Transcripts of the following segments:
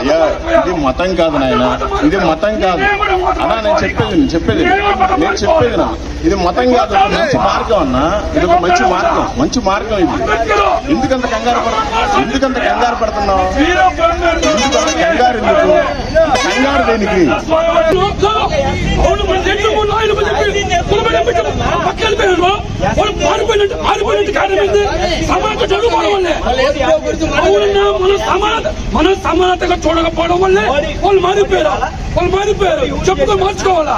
అయ్యా ఇది మతం కాదు నాయన, ఇది మతం కాదు అన్నా. నేను చెప్పేది నా ఇది మతం కాదు, మంచి మార్గం అన్నా. ఇది ఒక మంచి మార్గం ఇది. ఎందుకంత కంగారు పడుతున్నావు? కంగారు దేనికి? మనం సమానతగా చూడకపోవడం వల్లే వాళ్ళు మారిపోయారు. చెప్పుకొని మార్చుకోవాలా?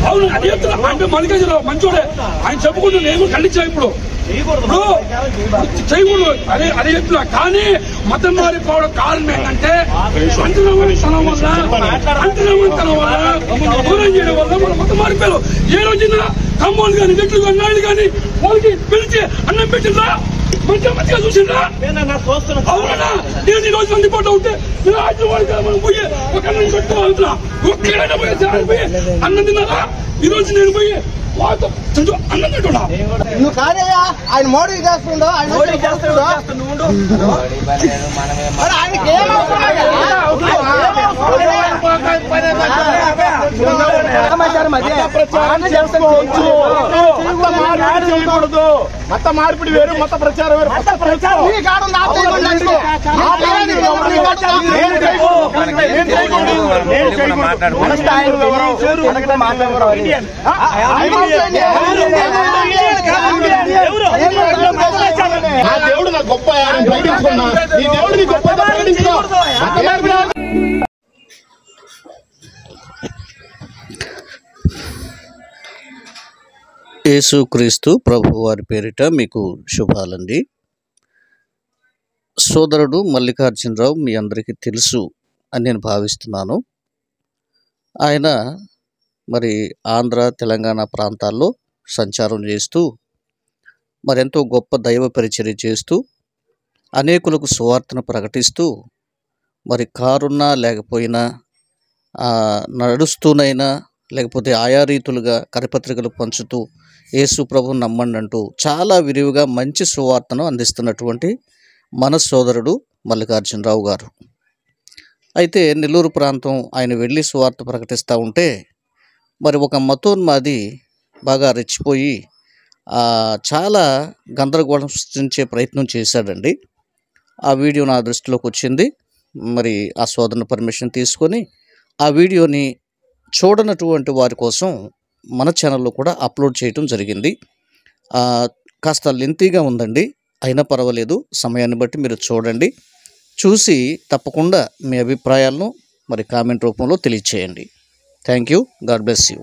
అవును, అది అంటే మల్లికార్జునరావు మంచోడే, ఆయన చెప్పుకుంటూ నేను ఖండించా. ఇప్పుడు చేయకూడదు అదే చెప్తున్నా. కానీ మతం మారిపోవడం కారణం ఏంటంటే అంతనమనితనం వల్ల దూరం చేయడం వల్ల మన మతం మారిపోయారు. ఏ రోజున కమ్మోలు కానీ నెట్లు కానీ నాయుడు కానీ వాళ్ళకి పిలిచి అన్నం పెట్టిందా? మంచిగా చూసిందా? అవునా? నేను ఈ రోజు అందుబాటులో ఉంటే మనం పోయి ఒక అన్నం కట్టుకోవాలన్నా ఒక్కడైనా పోయి అన్నం తిన్నారా? ఈ రోజు నేను పోయి వాళ్ళతో అన్నం తింటున్నా. నువ్వు కాదయ్యా, ఆయన మోడీ చేస్తుండో ఆయనకి మత మార్పిడి వేరు, మత ప్రచారం వేరు. నా దేవుడు నా గొప్ప ప్రకటించుకున్నా, నీ దేవుడు నీ గొప్ప ప్రకటించుకో. యేసుక్రీస్తు ప్రభు వారి పేరిట మీకు శుభాలండి. సోదరుడు మల్లికార్జునరావు మీ అందరికీ తెలుసు అని నేను భావిస్తున్నాను. ఆయన మరి ఆంధ్ర తెలంగాణ ప్రాంతాల్లో సంచారం చేస్తూ మరెంతో గొప్ప దైవ పరిచర్య చేస్తూ అనేకులకు సువార్తను ప్రకటిస్తూ మరి కారున్నా లేకపోయినా నడుస్తూనైనా లేకపోతే ఆయా రీతులుగా కరపత్రికలు పంచుతూ యేసు ప్రభువుని నమ్మండి అంటూ చాలా విరివిగా మంచి సువార్తను అందిస్తున్నటువంటి మన సోదరుడు మల్లికార్జునరావు గారు. అయితే నెల్లూరు ప్రాంతం ఆయన వెళ్ళి సువార్త ప్రకటిస్తూ ఉంటే మరి ఒక మతోన్మాది బాగా రెచ్చిపోయి చాలా గందరగోళం సృష్టించే ప్రయత్నం చేశాడండి. ఆ వీడియో నా దృష్టిలోకి వచ్చింది. మరి ఆ సోదరుని పర్మిషన్ తీసుకొని ఆ వీడియోని చూడనటువంటి వారి కోసం మన ఛానల్లో కూడా అప్లోడ్ చేయటం జరిగింది. కాస్త లెంతీగా ఉందండి, అయినా పర్వాలేదు, సమయాన్ని బట్టి మీరు చూడండి. చూసి తప్పకుండా మీ అభిప్రాయాలను మరి కామెంట్ రూపంలో తెలియచేయండి. Thank you. God bless you.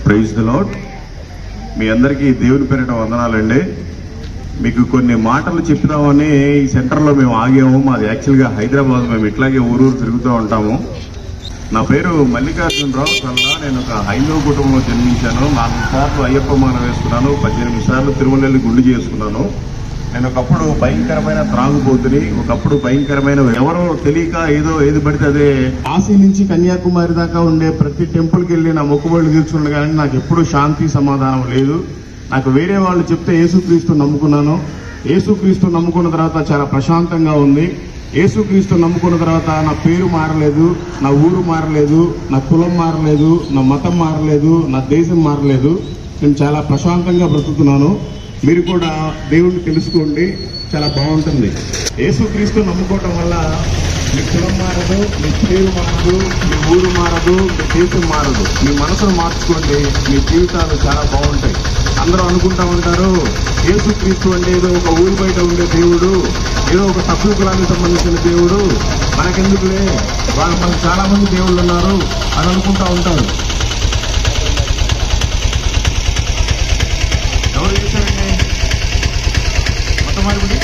Praise the Lord. మీ అందరికీ దేవుని పేరిట వందనాలండి. మీకు కొన్ని మాటలు చెప్తామని ఈ సెంటర్లో మేము ఆగాము. మాది యాక్చువల్గా హైదరాబాద్. మేము ఇట్లాగే ఊరూరు తిరుగుతూ ఉంటాము. నా పేరు మల్లికార్జునరావు కల్లా. నేను ఒక హైందవ కుటుంబంలో జన్మించాను. 4 సార్లు అయ్యప్ప మాల వేసుకున్నాను. 18 సార్లు తిరుమలని గుండు చేసుకున్నాను. నేను ఒకప్పుడు భయంకరమైన త్రాగుబోతుని, ఒకప్పుడు భయంకరమైన ఎవరో తెలియక ఏది పడితే అదే. కాశీ నుంచి కన్యాకుమారి దాకా ఉండే ప్రతి టెంపుల్కి వెళ్ళి నా మొక్కుబడులు తీర్చుకున్నాను, కానీ నాకు ఎప్పుడూ శాంతి సమాధానం లేదు. నాకు వేరే వాళ్ళు చెప్తే యేసుక్రీస్తు నమ్ముకున్నాను. యేసుక్రీస్తు నమ్ముకున్న తర్వాత చాలా ప్రశాంతంగా ఉంది. యేసుక్రీస్తు నమ్ముకున్న తర్వాత నా పేరు మారలేదు, నా ఊరు మారలేదు, నా కులం మారలేదు, నా మతం మారలేదు, నా దేశం మారలేదు. నేను చాలా ప్రశాంతంగా బ్రతుకుతున్నాను. మీరు కూడా దేవుణ్ణి తెలుసుకోండి, చాలా బాగుంటుంది. యేసుక్రీస్తు నమ్ముకోవటం వల్ల మీ కులం మారదు, మీ పేరు మారదు, మీ ఊరు మారదు, మీ దేశం మారదు. మీ మనసును మార్చుకోండి, మీ జీవితాలు చాలా బాగుంటాయి. అందరూ అనుకుంటా ఉంటారు యేసుక్రీస్తు అంటే ఏదో ఒక ఊరి బయట ఉండే దేవుడు, ఏదో ఒక తక్కువ కులానికి సంబంధించిన దేవుడు, మనకెందుకులే, మనకు చాలా మంది దేవుళ్ళు ఉన్నారు అని అనుకుంటా ఉంటారు. ఎవరు చేశారండి మొత్తం మార్పిడి?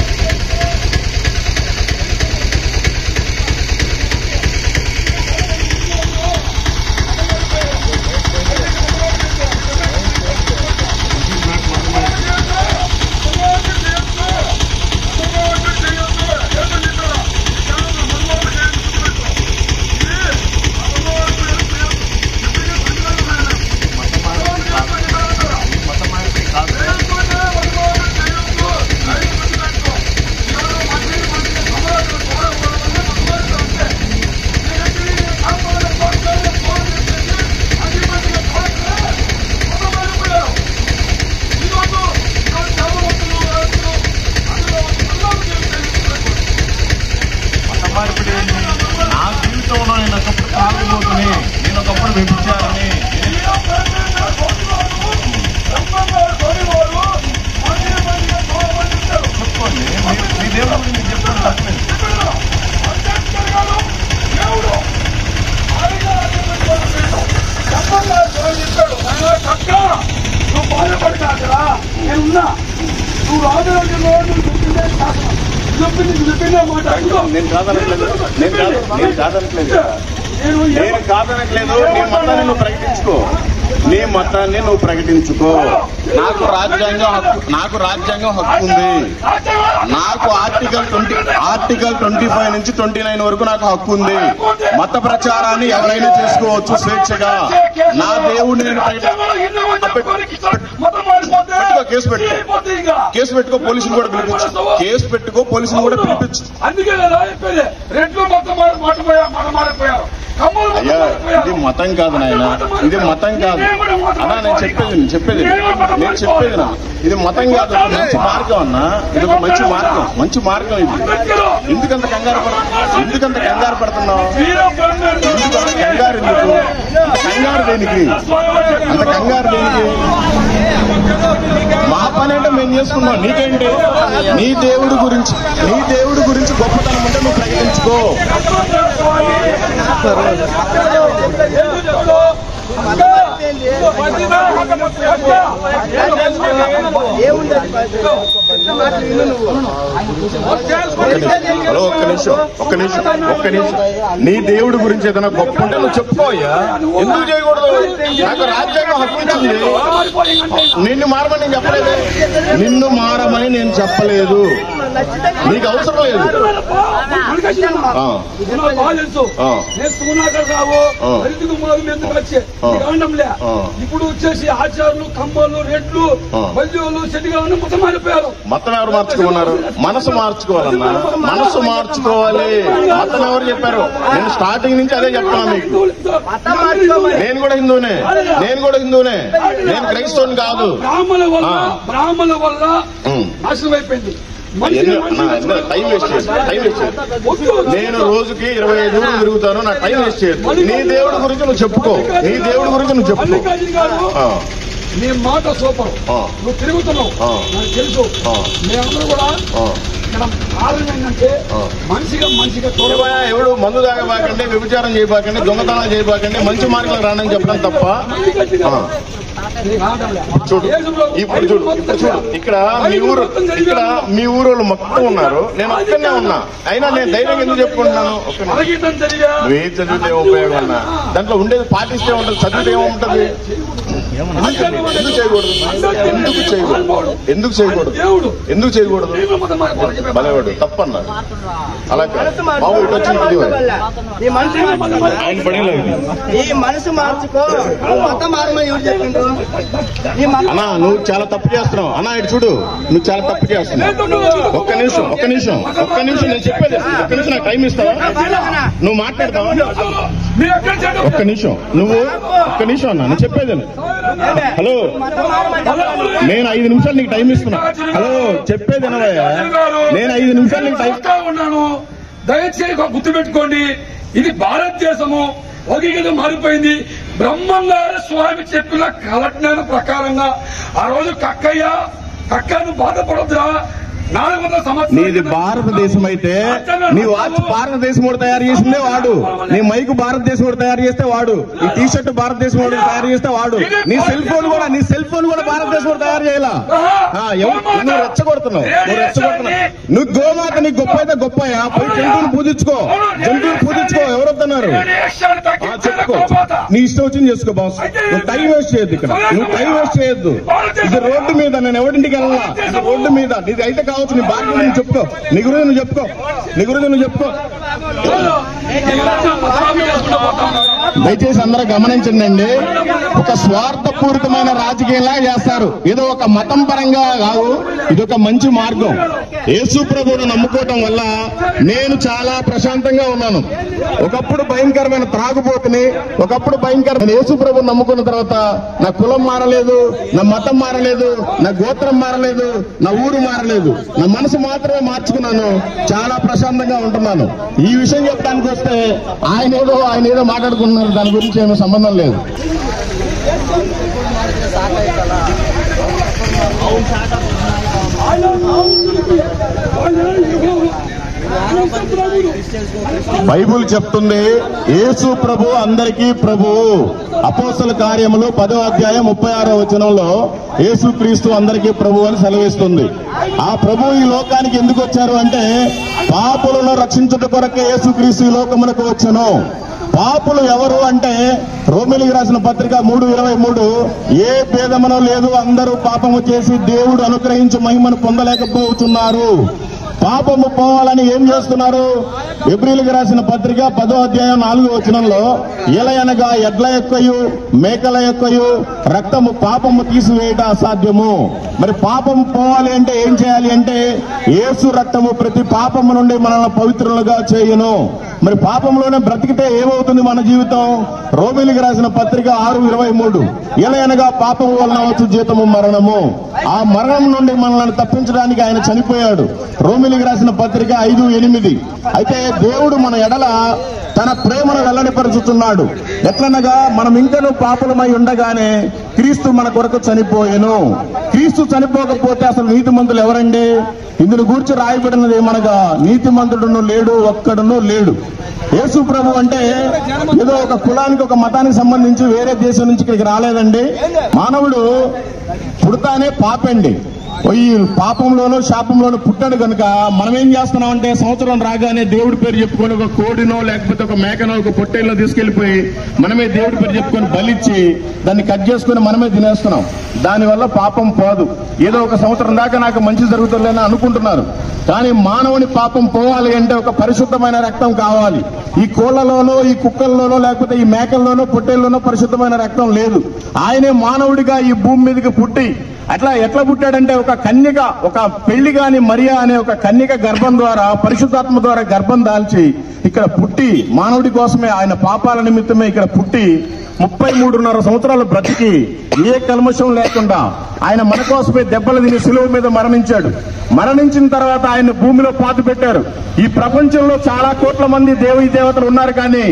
నా జీవితంలో నేను ఒకప్పుడు తాగుబోతుని, నేను ఒకప్పుడు వ్యభిచారని. చెప్పుకోండి, మీ దేవుడి గురించి చెప్పండి, తప్పలేదు. నువ్వు బాధపడతా కదా, నేనున్నా. నువ్వు రాజరాజులో నువ్వు చెప్పిందే మాట. నేను కాదనట్లేదు, నేను కాదనట్లేదు, నేను కాదనట్లేదు. నీ మతాన్ని నువ్వు ప్రకటించుకో, నీ మతాన్ని నువ్వు ప్రకటించుకో. నాకు రాజ్యాంగం హక్కు ఉంది. నాకు ఆర్టికల్ 25 నుంచి 29 వరకు నాకు హక్కు ఉంది. మత ప్రచారాన్ని ఎవరైనా చేసుకోవచ్చు స్వేచ్ఛగా. నా దేవుడిని నేను కేసు పెట్టుకో, పోలీసులు కూడా పిలిపించు. కేసు పెట్టుకో, పోలీసులు కూడా పిలిపించు. అందుకే కదా చెప్పేది, రెడ్లు మొత్తం మారిపోయారు. అయ్యా, ఇది మతం కాదు నాయన, ఇది మతం కాదు అన్నా. నేను చెప్పేది నా, ఇది మతం కాదు, మంచి మార్గం అన్నా. ఇది ఒక మంచి మార్గం ఇది. ఎందుకంత కంగారు పడుతున్నావు? ఎందుకంత కంగారు ఎందుకు? కంగారు దేనికి? అంత కంగారు దేనికి? మా పని అంటే మేము చేసుకున్నాం, నీకేంటి? నీ దేవుడి గురించి గొప్పతనం ఉంటే నువ్వు ప్రకటించుకో. ఒక్క నిమిషం. నీ దేవుడి గురించి ఏదైనా గొప్ప ఉంటే నువ్వు చెప్పుకోయ్యా. ఎందుకు చేయకూడదు? నాకు రాజ్యాంగం హక్కు ఇచ్చింది. నిన్ను మారమని నేను చెప్పలేదు. నీకు అవసరం లేదు. ఇప్పుడు వచ్చేసి ఆచార్యులు, కమ్మలు, రెడ్లు, బల్యోలు, చెడ్డిగాళ్ళు మొత్తం మారిపోయారు. మతం ఎవరు మార్చుకోమన్నారు? మనసు మార్చుకోవాలన్నా, మనసు మార్చుకోవాలి. మతం ఎవరు చెప్పారు? నేను స్టార్టింగ్ నుంచి అదే చెప్తాను మీకు. నేను కూడా హిందూనే, నేను క్రైస్తవుని కాదు. బ్రాహ్మణుల వల్ల నాశనం అయిపోయింది. టైం వేస్ట్ చేయదు. నేను రోజుకి 25 ఊళ్ళు తిరుగుతాను, నా టైం వేస్ట్ చేయదు. నీ దేవుడి గురించి నువ్వు చెప్పుకో. నీ మాట సూపర్, నువ్వు తిరుగుతున్నావు, నాకు తెలుసు. మేమందరూ కూడా ఇక్కడ కారణం ఏంటంటే మనిషిగా ఎవడు మందు తాగబాకండి, వ్యభిచారం చేయబాకండి, దొంగతనాలు చేయబాకండి, మంచి మార్గంలో రానని చెప్పడం తప్ప. ఇప్పుడు చూడు, ఇక్కడ మీ ఊరు వాళ్ళు మొత్తం ఉన్నారు, నేను ఒక్కనే ఉన్నా. అయినా నేను ధైర్యంగా ఎందుకు చెప్పుకుంటున్నాను? నువ్వే చదివితే ఉపయోగం అన్నా, దాంట్లో ఉండేది పాటిస్తే ఉంటుంది, చదివితే ఏముంటది? ఎందుకు చేయకూడదు? బలవాడు తప్పన్నా. అలా బాబు ఇటు వచ్చి ఈ మనసు మార్చుకో. మతం మారమని ఎవరు చెప్పిండ్రు? అన్నా నువ్వు చాలా తప్పు చేస్తున్నావు అన్నా, ఇటు చూడు, నువ్వు చాలా తప్పు చేస్తున్నావు. ఒక్క నిమిషం నేను చెప్పేది, ఒక్క నిమిషం నాకు టైం ఇస్తావా? నువ్వు మాట్లాడతావా? ఒక్క నిమిషం అన్నా, నేను చెప్పేది. హలో, నేను 5 నిమిషాలు నీకు టైం ఇస్తున్నా. హలో, చెప్పేది వినవయ్యా, నేను 5 నిమిషాలు నీకు టైం ఉన్నాను. దయచేసి గుర్తు పెట్టుకోండి, ఇది భారతదేశము ఒకే మారిపోయింది. బ్రహ్మంగారు స్వామి చెప్పిన కాలజ్ఞానం ప్రకారంగా ఆ రోజు కక్కను బాధపడద్దురా, 400 సంవత్సరాలు నీది భారతదేశం అయితే నీ వాచ్ భారతదేశం కూడా తయారు చేసిందే వాడు, నీ మైకు భారతదేశం కూడా తయారు చేస్తే వాడు, ఈ టీ షర్ట్ భారతదేశం కూడా తయారు చేస్తే వాడు, నీ సెల్ ఫోన్ కూడా భారతదేశం కూడా తయారు చేయాల. నువ్వు రెచ్చగొడుతున్నావు. నువ్వు గోమాత నీకు గొప్ప అయితే గొప్పయా, పోయి జంతువులు పూజించుకో, ఎవరొద్దన్నారు? చెప్పుకో, నీ ఇష్టం వచ్చింది చేసుకో బాస్. నువ్వు టైం వేస్ట్ చేయొద్దు ఇక్కడ, ఇది రోడ్డు మీద, నేను ఎవరింటికి వెళ్ళాలా, ఇది రోడ్డు మీద. నీది అయితే కావచ్చు, నీ బాధ్యత నువ్వు చెప్పుకో, నీ గురించి నువ్వు చెప్పుకో. దయచేసి అందరూ గమనించండి, ఒక స్వార్థపూరితమైన రాజకీయంలా చేస్తారు. ఏదో ఒక మతం పరంగా కాదు, ఇది ఒక మంచి మార్గం. యేసు ప్రభువును నమ్ముకోవటం వల్ల నేను చాలా ప్రశాంతంగా ఉన్నాను. ఒకప్పుడు భయంకరమైన త్రాగుబోతుని, యేసు ప్రభువును నమ్ముకున్న తర్వాత నా కులం మారలేదు, నా మతం మారలేదు, నా గోత్రం మారలేదు, నా ఊరు మారలేదు, నా మనసు మాత్రమే మార్చుకున్నాను. చాలా ప్రశాంతంగా ఉంటున్నాను. ఈ విషయం చెప్పడానికి వస్తే ఆయన ఏదో మాట్లాడుకుంటున్నారు, దాని గురించి ఏమీ సంబంధం లేదు. బైబుల్ చెప్తుంది యేసు ప్రభు అందరికీ ప్రభువు. అపోస్తల కార్యములు 10వ అధ్యాయం 36వ వచనంలో యేసు క్రీస్తు అందరికీ ప్రభు అని సెలవిస్తుంది. ఆ ప్రభు ఈ లోకానికి ఎందుకు వచ్చారు అంటే పాపులను రక్షించుట కొరకే యేసు క్రీస్తు ఈ లోకమునకు వచ్చెను. పాపులు ఎవరు అంటే రోమిలికి రాసిన పత్రిక 3:23, ఏ భేదమునో లేదు, అందరూ పాపము చేసి దేవుడు అనుగ్రహించి మహిమను పొందలేకపోతున్నారు. పాపము పోవాలని ఏం చేస్తున్నారు? ఎబ్రీలుకి రాసిన పత్రిక 10వ అధ్యాయం 4వ వచనంలో ఎలయనగా ఎడ్ల యొక్కయు మేకల యొక్కయు రక్తము పాపము తీసివేయట అసాధ్యము. మరి పాపము పోవాలి అంటే ఏం చేయాలి అంటే యేసు రక్తము ప్రతి పాపము నుండి మనల్ని పవిత్రులుగా చేయును. మరి పాపంలోనే బ్రతికితే ఏమవుతుంది మన జీవితం? రోమిలికి రాసిన పత్రిక 6:23, ఎలయనగా పాపము వలన వచ్చు జీతము మరణము. ఆ మరణం నుండి మనల్ని తప్పించడానికి ఆయన చనిపోయాడు. రోమిలికి రాసిన పత్రిక 5:8. అయితే దేవుడు మన ఎడల తన ప్రేమను వెల్లడిపరుచుతున్నాడు. ఎట్లనగా మనం ఇంకనూ పాపులమై ఉండగానే క్రీస్తు మన కొరకు చనిపోయెను. క్రీస్తు చనిపోకపోతే అసలు నీతిమంతులు ఎవరండి? ఇందును గూర్చి రాయబడినది ఏమనగా నీతిమంతుడును లేడు, ఒక్కడును లేడు. యేసు ప్రభు అంటే ఏదో ఒక కులానికి ఒక మతానికి సంబంధించి వేరే దేశం నుంచి ఇక్కడికి రాలేదండి. మానవుడు పుడతానే పాపండి. ఈ పాపంలోనూ శాపంలోనూ పుట్టాడు కనుక మనం ఏం చేస్తున్నామంటే సంవత్సరం రాగానే దేవుడి పేరు చెప్పుకొని ఒక కోడినో లేకపోతే ఒక మేకనో ఒక పొట్టేల్లో తీసుకెళ్లిపోయి మనమే దేవుడి పేరు చెప్పుకొని బలిచ్చి దాన్ని కట్ చేసుకుని మనమే తినేస్తున్నాం. దానివల్ల పాపం పోదు. ఏదో ఒక సంవత్సరం దాకా నాకు మంచి జరుగుతుందని అనుకుంటున్నారు. కానీ మానవుని పాపం పోవాలి అంటే ఒక పరిశుద్ధమైన రక్తం కావాలి. ఈ కోళ్లలోనో ఈ కుక్కల్లోనో లేకపోతే ఈ మేకల్లోనో పొట్టేల్లోనో పరిశుద్ధమైన రక్తం లేదు. ఆయనే మానవుడిగా ఈ భూమి మీదకి పుట్టి ఎట్లా పుట్టాడంటే ఒక కన్యక, ఒక పెళ్లి కాని మరియా అనే ఒక కన్యక గర్భం ద్వారా పరిశుద్ధాత్మ ద్వారా గర్భం దాల్చి ఇక్కడ పుట్టి మానవుడి కోసమే ఆయన పాపాల నిమిత్తమే ఇక్కడ పుట్టి 33.5 సంవత్సరాలు బ్రతికి ఏ కల్మషం లేకుండా ఆయన మన కోసమే దెబ్బలు తిని సిలువ మీద మరణించాడు. మరణించిన తర్వాత ఆయన భూమిలో పాతి పెట్టారు. ఈ ప్రపంచంలో చాలా కోట్ల మంది దేవతలు ఉన్నారు, కానీ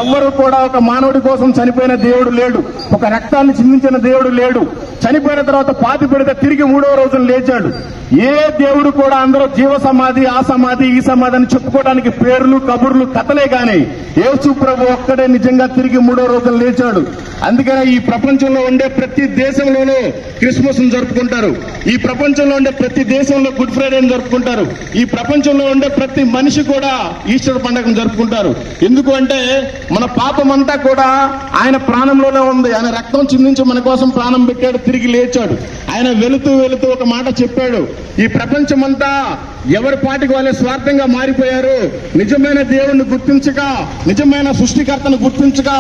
ఎవ్వరూ కూడా ఒక మానవుడి కోసం చనిపోయిన దేవుడు లేడు. ఒక రక్తాన్ని చిందించిన దేవుడు లేడు. చనిపోయిన తర్వాత పాతి పెడితే తిరిగి 3వ రోజున లేచాడు. ఏ దేవుడు కూడా అందరూ జీవ సమాధి, ఆ సమాధి, ఈ సమాధి అని చెప్పుకోవడానికి పేర్లు, కబుర్లు, కథలే గాని యేసు ప్రభు ఒక్కడే నిజంగా తిరిగి 3వ రోజున లేచాడు. అందుకనే ఈ ప్రపంచంలో ఉండే ప్రతి దేశంలోనూ క్రిస్మస్ ను జరుపుకుంటారు. ఈ ప్రపంచంలో ఉండే ప్రతి దేశంలో గుడ్ ఫ్రైడేని జరుపుకుంటారు. ఈ ప్రపంచంలో ఉండే ప్రతి మనిషి కూడా ఈస్టర్ పండుగను జరుపుకుంటారు. ఎందుకు అంటే మన పాపం అంతా కూడా ఆయన ప్రాణంలోనే ఉంది. ఆయన రక్తం చిందించి మన కోసం ప్రాణం పెట్టాడు, తిరిగి లేచాడు. ఆయన వెళుతూ ఒక మాట చెప్పాడు, ఈ ప్రపంచమంతా ఎవరి పాటికి వాళ్ళే స్వార్థంగా మారిపోయారు. నిజమైన దేవుణ్ణి గుర్తించక, నిజమైన సృష్టికర్తను గుర్తించక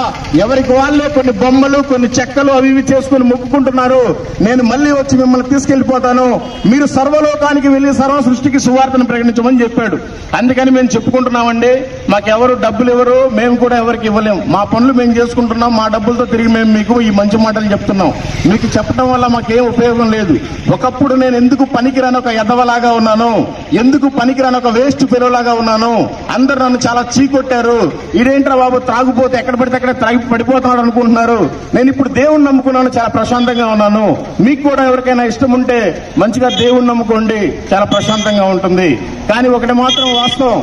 ఎవరికి వాళ్ళే కొన్ని బొమ్మలు, కొన్ని చెక్కలు అవి ఇవి చేసుకుని మొక్కుకుంటున్నారు. నేను మళ్ళీ వచ్చి మిమ్మల్ని తీసుకెళ్లిపోతాను, మీరు సర్వలోకానికి వెళ్లి సర్వ సృష్టికి సువార్తను ప్రకటించమని చెప్పాడు. అందుకని మేము చెప్పుకుంటున్నామండి, మాకెవరు డబ్బులు ఇవ్వరు, మేము కూడా ఎవరికి ఇవ్వలేము. మా పనులు మేము చేసుకుంటున్నాం, మా డబ్బులతో తిరిగి మేము మీకు ఈ మంచి మాటలు చెప్తున్నాం. మీకు చెప్పడం వల్ల మాకేం ఉపయోగం లేదు. ఒకప్పుడు నేను ఎందుకు పనికిరాని ఒక ఎదవలాగా ఉన్నాను, ఎందుకు పనికిరాని ఒక వేస్ట్ పిల్లలాగా ఉన్నాను. అందరూ నన్ను చాలా చీకొట్టారు. ఇదేంట్రా బాబు త్రాగుపోతే ఎక్కడ పడితే అక్కడ త్రాగి పడిపోతున్నాడు అనుకుంటున్నారు. నేను ఇప్పుడు దేవుణ్ణి నమ్ముకున్నాను, చాలా ప్రశాంతంగా ఉన్నాను. మీకు కూడా ఎవరికైనా ఇష్టం ఉంటే మంచిగా దేవుణ్ణి నమ్ముకోండి, చాలా ప్రశాంతంగా ఉంటుంది. కానీ ఒకటి మాత్రం వాస్తవం,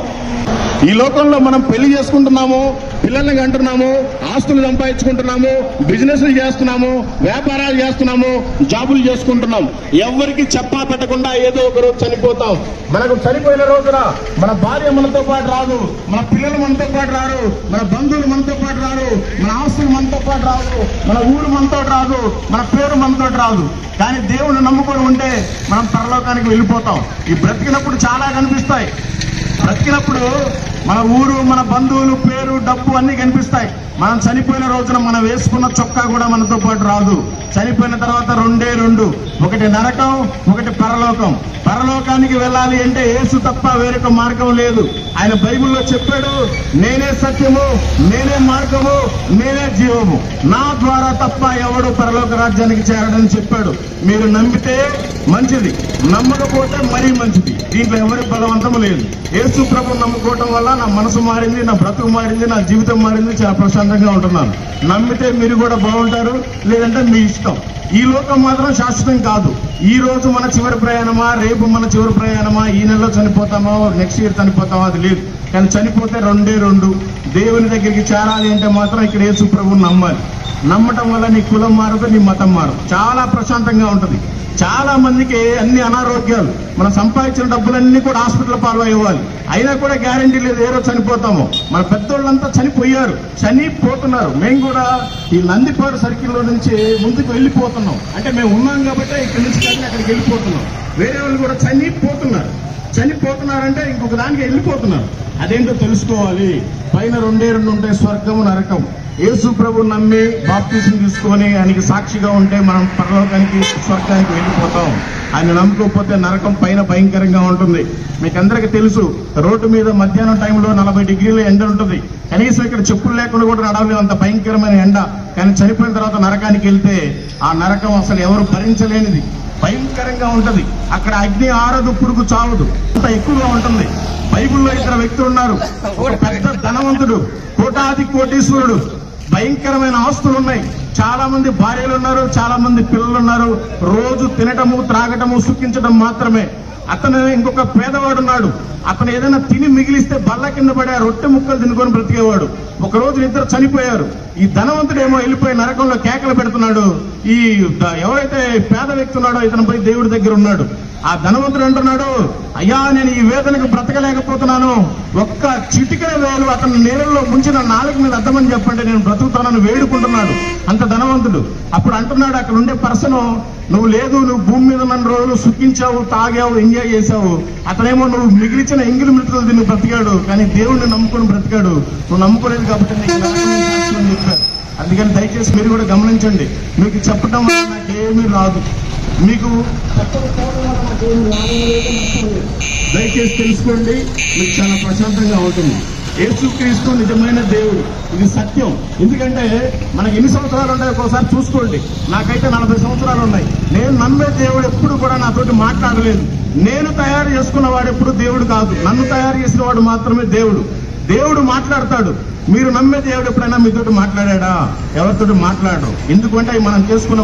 ఈ లోకంలో మనం పెళ్లి చేసుకుంటున్నాము, పిల్లల్ని కంటున్నాము, ఆస్తులు సంపాదించుకుంటున్నాము, బిజినెస్ చేస్తున్నాము, వ్యాపారాలు చేస్తున్నాము, జాబులు చేసుకుంటున్నాం. ఎవరికి చెప్పా పెట్టకుండా ఏదో ఒక రోజు చనిపోతాం. మనకు చనిపోయిన రోజున మన భార్య మనతో పాటు రాదు, మన పిల్లలు మనతో పాటు రారు, మన బంధువులు మనతో పాటు రారు, మన ఆస్తులు మనతో పాటు రాదు, మన ఊరు మనతో రాదు, మన పేరు మనతో రాదు. కానీ దేవుణ్ణి నమ్ముకొని ఉంటే మనం పరలోకానికి వెళ్ళిపోతాం. ఈ బ్రతికినప్పుడు చాలా కనిపిస్తాయి. బ్రతికినప్పుడు మన ఊరు, మన బంధువులు, పేరు, డబ్బు అన్ని కనిపిస్తాయి. మనం చనిపోయిన రోజున మనం వేసుకున్న చొక్కా కూడా మనతో పాటు రాదు. చనిపోయిన తర్వాత రెండే రెండు, ఒకటి నరకం, ఒకటి పరలోకం. పరలోకానికి వెళ్ళాలి అంటే యేసు తప్ప వేరొక మార్గం లేదు. ఆయన బైబిల్లో చెప్పాడు, నేనే సత్యము, నేనే మార్గము, నేనే జీవము, నా ద్వారా తప్ప ఎవడు పరలోక రాజ్యానికి చేరడని చెప్పాడు. మీరు నమ్మితే మంచిది, నమ్మకపోతే మరీ మంచిది. దీంట్లో ఎవరి బలవంతము లేదు. యేసు ప్రభువు నమ్ముకోవటం వల్ల నా మనసు మారింది, నా బ్రతుకు మారింది, నా జీవితం మారింది, చాలా ప్రశాంతంగా ఉంటున్నాను. నమ్మితే మీరు కూడా బాగుంటారు, లేదంటే మీ ఇష్టం. ఈ లోకం మాత్రం శాశ్వతం కాదు. ఈ రోజు మన చివరి ప్రయాణమా, రేపు మన చివరి ప్రయాణమా, ఈ నెలలో చనిపోతామో, నెక్స్ట్ ఇయర్ చనిపోతామో అది లేదు. కానీ చనిపోతే రెండే రెండు. దేవుని దగ్గరికి చేరాలి అంటే మాత్రం ఇక్కడ యేసు ప్రభువుని నమ్మాలి. నమ్మటం వల్ల నీ కులం మారదు, నీ మతం మారదు, చాలా ప్రశాంతంగా ఉంటుంది. చాలా మందికి అన్ని అనారోగ్యాలు, మనం సంపాదించిన డబ్బులన్నీ కూడా హాస్పిటల్ పాల్వయ్యేవాళ్ళు, అయినా కూడా గ్యారంటీ లేదు ఏ రోజు చనిపోతామో. మన పెద్దోళ్ళంతా చనిపోయారు, చనిపోతున్నారు. మేము కూడా ఈ నందిపాడు సర్కిల్లో నుంచి ముందుకు వెళ్ళిపోతున్నాం. అంటే మేము ఉన్నాం కాబట్టి ఇక్కడి నుంచి కానీ అక్కడికి వెళ్ళిపోతున్నాం. వేరే వాళ్ళు కూడా చనిపోతున్నారంటే ఇంకొక దానికి వెళ్ళిపోతున్నారు. అదేంటో తెలుసుకోవాలి. పైన రెండే రెండు ఉంటాయి, స్వర్గము, నరకం. యేసు ప్రభు నమ్మి బాప్తిసం తీసుకొని ఆయనకి సాక్షిగా ఉంటే మనం పరలోకానికి, స్వర్గానికి వెళ్ళిపోతాం. ఆయన నమ్ముకోకపోతే నరకం పైన భయంకరంగా ఉంటుంది. మీకు అందరికీ తెలుసు, రోడ్డు మీద మధ్యాహ్నం టైంలో 40 డిగ్రీల ఎండ ఉంటుంది. కనీసం ఇక్కడ చెప్పులు లేకుండా కూడా నడవలేము, అంత భయంకరమైన ఎండ. కానీ చనిపోయిన తర్వాత నరకానికి వెళ్తే ఆ నరకం అసలు ఎవరు భరించలేనిది, భయంకరంగా ఉంటది. అక్కడ అగ్ని ఆరదు, పురుగు చావదు, అంత ఎక్కువగా ఉంటుంది. బైబిల్లో 2 వ్యక్తులు ఉన్నారు. ఒక పెద్ద ధనవంతుడు, కోటాది కోటీశ్వరుడు, భయంకరమైన ఆస్తులు ఉన్నాయి, చాలా మంది భార్యలు ఉన్నారు, చాలా మంది పిల్లలు ఉన్నారు. రోజు తినటము, త్రాగటము, సుఖించడం మాత్రమే. అతను ఇంకొక పేదవాడు ఉన్నాడు. అతను ఏదైనా తిని మిగిలిస్తే బల్ల కింద పడే ఆ రొట్టె ముక్కలు తినుకొని బ్రతికేవాడు. ఒక రోజు 2 చనిపోయారు. ఈ ధనవంతుడేమో వెళ్ళిపోయి నరకంలో కేకలు పెడుతున్నాడు. ఈ ఎవరైతే పేద వ్యక్తి ఉన్నాడో ఇతను పోయి దేవుడి దగ్గర ఉన్నాడు. ఆ ధనవంతుడు అంటున్నాడు, అయ్యా నేను ఈ వేదనకు బ్రతకలేకపోతున్నాను, ఒక్క చిటికెన వేలు అతను నీళ్ళల్లో ముంచిన నాలుగు మీద అద్దమని చెప్పండి, నేను బ్రతుకుతానని వేడుకుంటున్నాడు. అంత ధనవంతుడు. అప్పుడు అంటున్నాడు అక్కడ ఉండే పర్సన్, నువ్వు లేదు, నువ్వు భూమి మీద ఉన్న రోజులు సుఖించావు, తాగావు, ఎంజాయ్ చేశావు. అతనేమో నువ్వు మిగిలిచిన ఎంగిలి మృతులు తిని బ్రతికాడు, కానీ దేవుడిని నమ్ముకుని బ్రతికాడు. నువ్వు నమ్ముకోలేదు కాబట్టి నీకు నరకం అని చెప్పాడు. అందుకని దయచేసి మీరు కూడా గమనించండి. మీకు చెప్పడం వల్ల నాకేమీ రాదు, మీకు చెప్పకపోవడం వల్ల నాకేమీ రాదు, దయచేసి తెలుసుకోండి. మీకు చాలా ప్రశాంతంగా ఉంటుంది. యేసుక్రీస్తు నిజమైన దేవుడు, ఇది సత్యం. ఎందుకంటే మనకి ఎన్ని సంవత్సరాలు ఉంటాయో ఒకసారి చూసుకోండి. నాకైతే 40 సంవత్సరాలు ఉన్నాయి. నేను నమ్మే దేవుడు ఎప్పుడు కూడా నాతోటి మాట్లాడలేదు. నేను తయారు చేసుకున్న వాడు ఎప్పుడు దేవుడు కాదు, నన్ను తయారు చేసిన వాడు మాత్రమే దేవుడు. దేవుడు మాట్లాడతాడు. మీరు నమ్మే దేవుడు ఎప్పుడైనా మీతోటి మాట్లాడా? ఎవరితోటి మాట్లాడరు. ఎందుకంటే మనం చేసుకున్న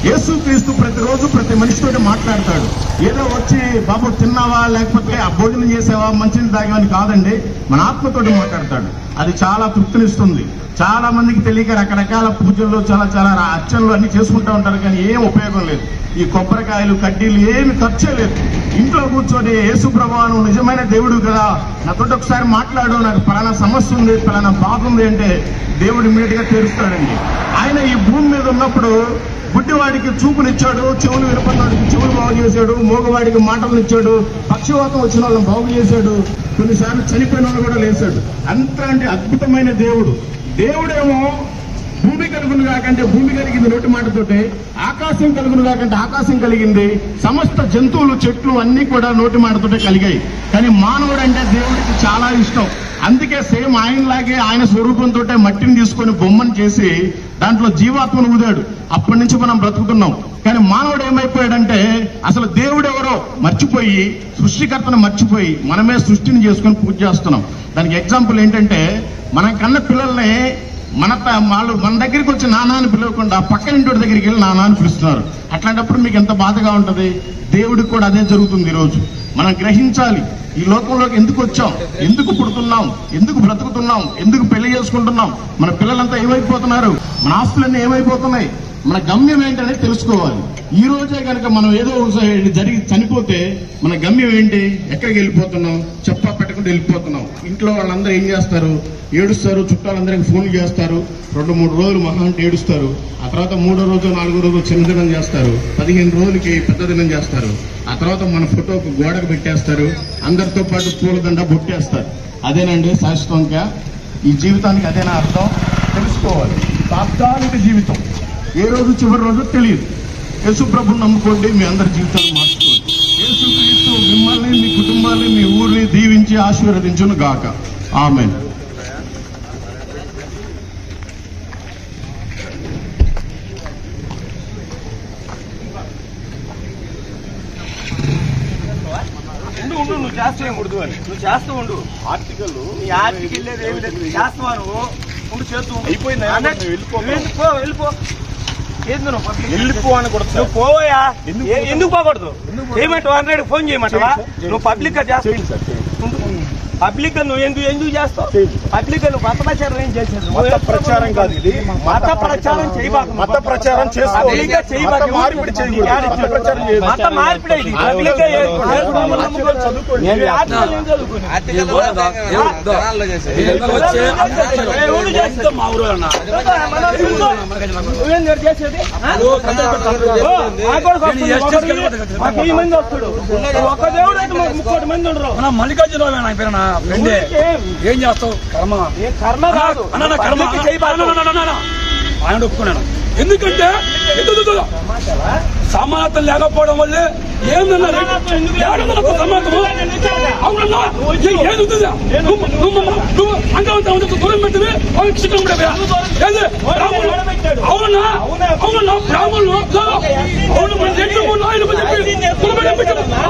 యేసుక్రీస్తు ప్రతిరోజు ప్రతి మనిషితోటి మాట్లాడతాడు. ఏదో వచ్చి బాబు తిన్నావా, లేకపోతే ఆ భోజనం చేసావా, మంచిని తాగావని కాదండి, మన ఆత్మతోటి మాట్లాడతాడు. అది చాలా తృప్తినిస్తుంది. చాలా మందికి తెలియక రకరకాల పూజల్లో చాలా అర్చనలు అన్ని చేసుకుంటూ ఉంటారు, కానీ ఏం ఉపయోగం లేదు. ఈ కొబ్బరికాయలు, కడ్డీలు ఏమి ఖర్చే లేదు. ఇంట్లో కూర్చొని యేసు ప్రభువా నువ్వు నిజమైన దేవుడు కదా, నాతో ఒకసారి మాట్లాడు, నాకు పలానా సమస్య ఉంది, పలానా బాధ ఉంది అంటే దేవుడు ఇమ్మీడియట్ గా తీరుస్తాడండి. ఆయన ఈ భూమి మీద మీద ఉన్నప్పుడు గుడ్డివాడికి చూపునిచ్చాడు, చెవులు వినపడినాడికి చెవులు బాగు చేశాడు, మూగవాడికి మాటలు ఇచ్చాడు, పక్షవాతం వచ్చిన వాళ్ళని బాగు చేశాడు, కొన్నిసార్లు చనిపోయిన వాళ్ళు కూడా లేచాడు. అంతటి అద్భుతమైన దేవుడు. దేవుడేమో భూమి కలుగును కాకంటే భూమి కలిగింది నోటి మాటతోటే, ఆకాశం కలుగును కాకంటే ఆకాశం కలిగింది, సమస్త జంతువులు చెట్లు అన్ని కూడా నోటి మాటతోటే కలిగాయి. కానీ మానవుడు అంటే దేవుడికి చాలా ఇష్టం. అందుకే సేమ్ ఆయనలాగే ఆయన స్వరూపంతో మట్టిని తీసుకొని బొమ్మను చేసి దాంట్లో జీవాత్మను ఊదాడు. అప్పటి నుంచి మనం బ్రతుకుతున్నాం. కానీ మానవుడు ఏమైపోయాడంటే అసలు దేవుడు ఎవరో మర్చిపోయి, సృష్టికర్తను మర్చిపోయి మనమే సృష్టిని చేసుకొని పూజ చేస్తున్నాం. దానికి ఎగ్జాంపుల్ ఏంటంటే, మనం కన్న పిల్లల్ని వాళ్ళు మన దగ్గరికి వచ్చి నాన్నని పిలవకుండా పక్కన ఇంటి దగ్గరికి వెళ్ళి నాన్నని పిలుస్తున్నారు. అట్లాంటప్పుడు మీకు ఎంత బాధగా ఉంటుంది. దేవుడికి కూడా అదే జరుగుతుంది. ఈరోజు మనం గ్రహించాలి, ఈ లోకంలోకి ఎందుకు వచ్చాం, ఎందుకు పుడుతున్నాం, ఎందుకు బ్రతుకుతున్నాం, ఎందుకు పెళ్లి చేసుకుంటున్నాం, మన పిల్లలంతా ఏమైపోతున్నారు, మన ఆస్తులన్నీ ఏమైపోతున్నాయి, మన గమ్యం ఏంటనేది తెలుసుకోవాలి. ఈ రోజే కనుక మనం ఏదో జరిగి చనిపోతే మన గమ్యం ఏంటి, ఎక్కడికి వెళ్ళిపోతున్నాం, చెప్పా పెట్టకుండా వెళ్ళిపోతున్నాం. ఇంట్లో వాళ్ళందరూ ఏం చేస్తారు, ఏడుస్తారు, చుట్టాలందరికీ ఫోన్లు చేస్తారు, 2-3 రోజులు మహా అంటే ఏడుస్తారు. ఆ తర్వాత 3వ రోజు 4వ రోజు చిన్నదినం చేస్తారు, 15 రోజులకి పెద్ద దినం చేస్తారు. ఆ తర్వాత మన ఫోటోకు గోడకు పెట్టేస్తారు, అందరితో పాటు పూలదండ బొట్టేస్తారు. అదేనండి శాశ్వతంగా ఈ జీవితానికి అదేనా అర్థం? తెలుసుకోవాలి. తాత్కాలిక జీవితం, ఏ రోజు చివరి రోజు తెలియదు. యేసు ప్రభుని నమ్ముకోండి, మీ అందరి జీవితాన్ని మార్చుకోండి. యేసు క్రీస్తు మిమ్మల్ని, మీ కుటుంబాన్ని, మీ ఊరిని దీవించి ఆశీర్వదించును గాక. ఆమేన్. నువ్వు చేస్తూ అని నువ్వు చేస్తూ ఉండు. ఆర్టికల్ లేదు, ఏమి లేదు, చేస్తావా నువ్వు? ఉండు, చేస్తూ అయిపోయింది. వెళ్ళిపో వెళ్ళిపో అని కూడా నువ్వు పోవయా? ఎందుకు పోకూడదు? చేయమంటావు? 100 ఫోన్ చేయమంటావా? నువ్వు పబ్లిక్ గా చేస్తావు. పబ్లిక్ గా నువ్వు ఎందుకు చేస్తావు? పబ్లిక్ గా నువ్వు మత ప్రచారం ఏం చేసేది? మత ప్రచారం కాదు ఇది. మత ప్రచారం చేయబాకు. మత ప్రచారం పబ్లిక్ గా చేయబాకు. మత మార్పిడి ఇది. పబ్లిక్ గా చేసేది. మాకు 1000 మంది వస్తాడు, ఒక్క దేవుడు అయితే మాకు 30 మంది ఉండరు. మల్లికార్జున ఏం చేస్తావు? కర్మ కాదు ఆయన ఒప్పుకున్నాను. ఎందుకంటే సమానత లేకపోవడం వల్లే ఏందన్నా సమానతము అవునన్నా నువ్వు అంగవంత దూరం పెట్టివి వాళ్ళకి చిత్రం కూడా అవునన్నా అవునన్నా బ్రాహ్మణులు అవును మన దేంట్లో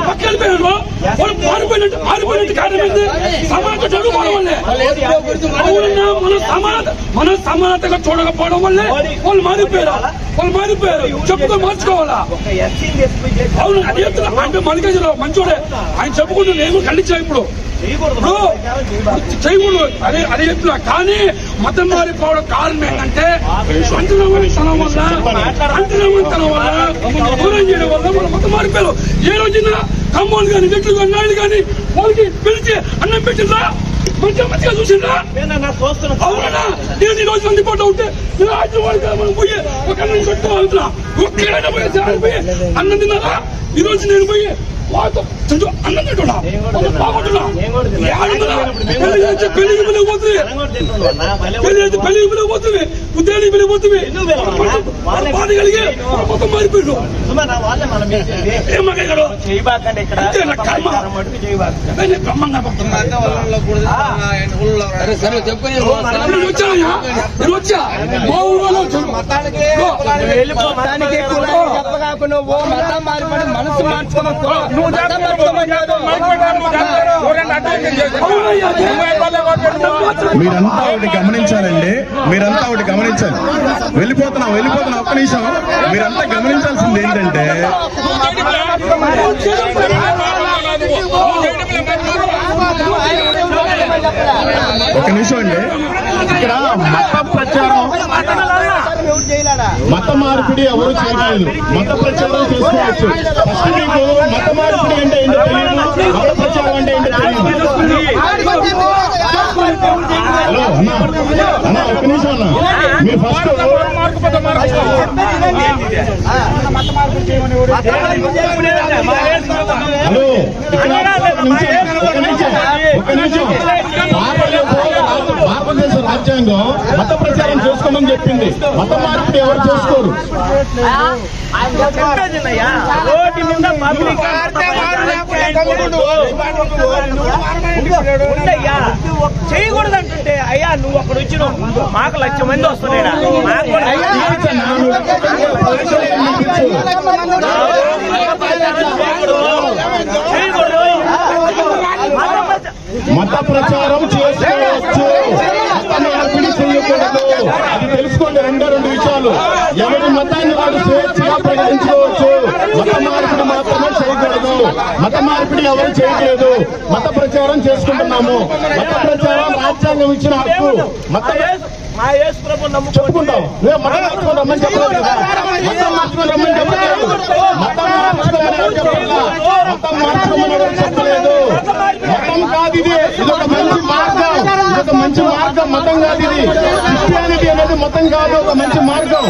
పక్క వెళ్ళిపోయారు. వాళ్ళు మారిపోయినట్టు కారణం ఏంటి? సమానత చదువుకోవడం వల్లే. అవునన్నా మనం సమానతగా చూడకపోవడం వల్లే వాళ్ళు మారిపోయారు. చెప్పుకొని మార్చుకోవాలా? అవును అది చెప్తున్నా. అంటే మల్లికార్జున మంచోడే, ఆయన చెప్పుకుంటూ నేను ఖండించా. ఇప్పుడు చేయకూడదు అదే చెప్తున్నా. కానీ మతం మారిపోవడం కారణం ఏంటంటే అంతనవంతనం వల్ల దూరం చేయడం వల్ల మన మతం మారిపోయారు. ఏ రోజున కమ్మోళ్ళు కానీ చెట్లు కానీ నాయుడు కానీ వాళ్ళకి పిలిచి అన్నం పెట్టిందా? మంచిగా చూసిందా? అవునా? నేను ఈ రోజు అందుబాటులో ఉంటే మనం పోయి ఒక అన్నం పెట్టుకోవాలంటున్నా. ఒక్కడైనా పోయి అన్నం తిన్నారా? ఈ రోజు నేను పోయి వాళ్ళతో అన్నం తింటున్నా, బాగుంటున్నా. పెళ్లికి పిల్లకపోతుంది, ఉద్యోగానికి పిల్లకపోతుంది. బాధ కలిగి మొత్తం మారిపోయాడు. బ్రహ్మంగా వచ్చా మా ఊళ్ళో మనసు మార్చుకోవాలి. మీరంతా ఒకటి గమనించాలండి, మీరంతా ఒకటి గమనించాలి. వెళ్ళిపోతున్నా ఒక్క నిమిషం. మీరంతా గమనించాల్సింది ఏంటంటే ఒక నిమిషం అండి, ఇక్కడ మత ప్రచారం మత మార్పిడి ఎవరు చేయలేదు. మత ప్రచారం చేసుకోవచ్చు. ఫస్ట్ మీకు మత మార్పిడి అంటే ఏంటో తెలియదు, మత ప్రచారం అంటే ఏంటో తెలియదు. హలో అన్నా ఒక్క నిమిషం అన్నా, మీరు ఫస్ట్ హలో, ఒక నిమిషం. భారతదేశ రాజ్యాంగం మత ప్రచారం చేసుకోమని చెప్పింది. మత మార్పిడి ఎవరు చేసుకోరు. రోడ్డు మీద పబ్లిక్ చేయకూడదంటుంటే అయ్యా నువ్వు అక్కడ వచ్చిన మాకు 1,00,000 మంది వస్తున్నాయినా మాకు కూడా మత ప్రచారం చేసుకోవచ్చు, మత మార్పిడి చేయకూడదు. అది తెలుసుకోండి. రెండు విషయాలు. ఎవరి మతాన్ని వాడు స్వేచ్ఛగా ప్రకటించుకోవచ్చు, మత మార్పిడి మాత్రమే చేయకూడదు. మత మార్పిడి ఎవరు చేయట్లేదు, మత ప్రచారం చేసుకుంటున్నాము. మత ప్రచారం రాజ్యాంగం ఇచ్చిన హక్కు. మా యేసు ప్రభువుని చెప్పుకుంటాం. మతం మార్చుకొని రమ్మని చెప్పలేదు కదా. మతం మార్చుకొని రమ్మని చెప్పలేదు. మతం మార్చుకోమని చెప్పలేదు. మతం కాదు ఇది. ఇదొక మంచి మార్గం. ఇదొక మంచి మార్గం. మతం కాదు ఇది. క్రిస్టియానిటీ అనేది మతం కాదు, ఒక మంచి మార్గం.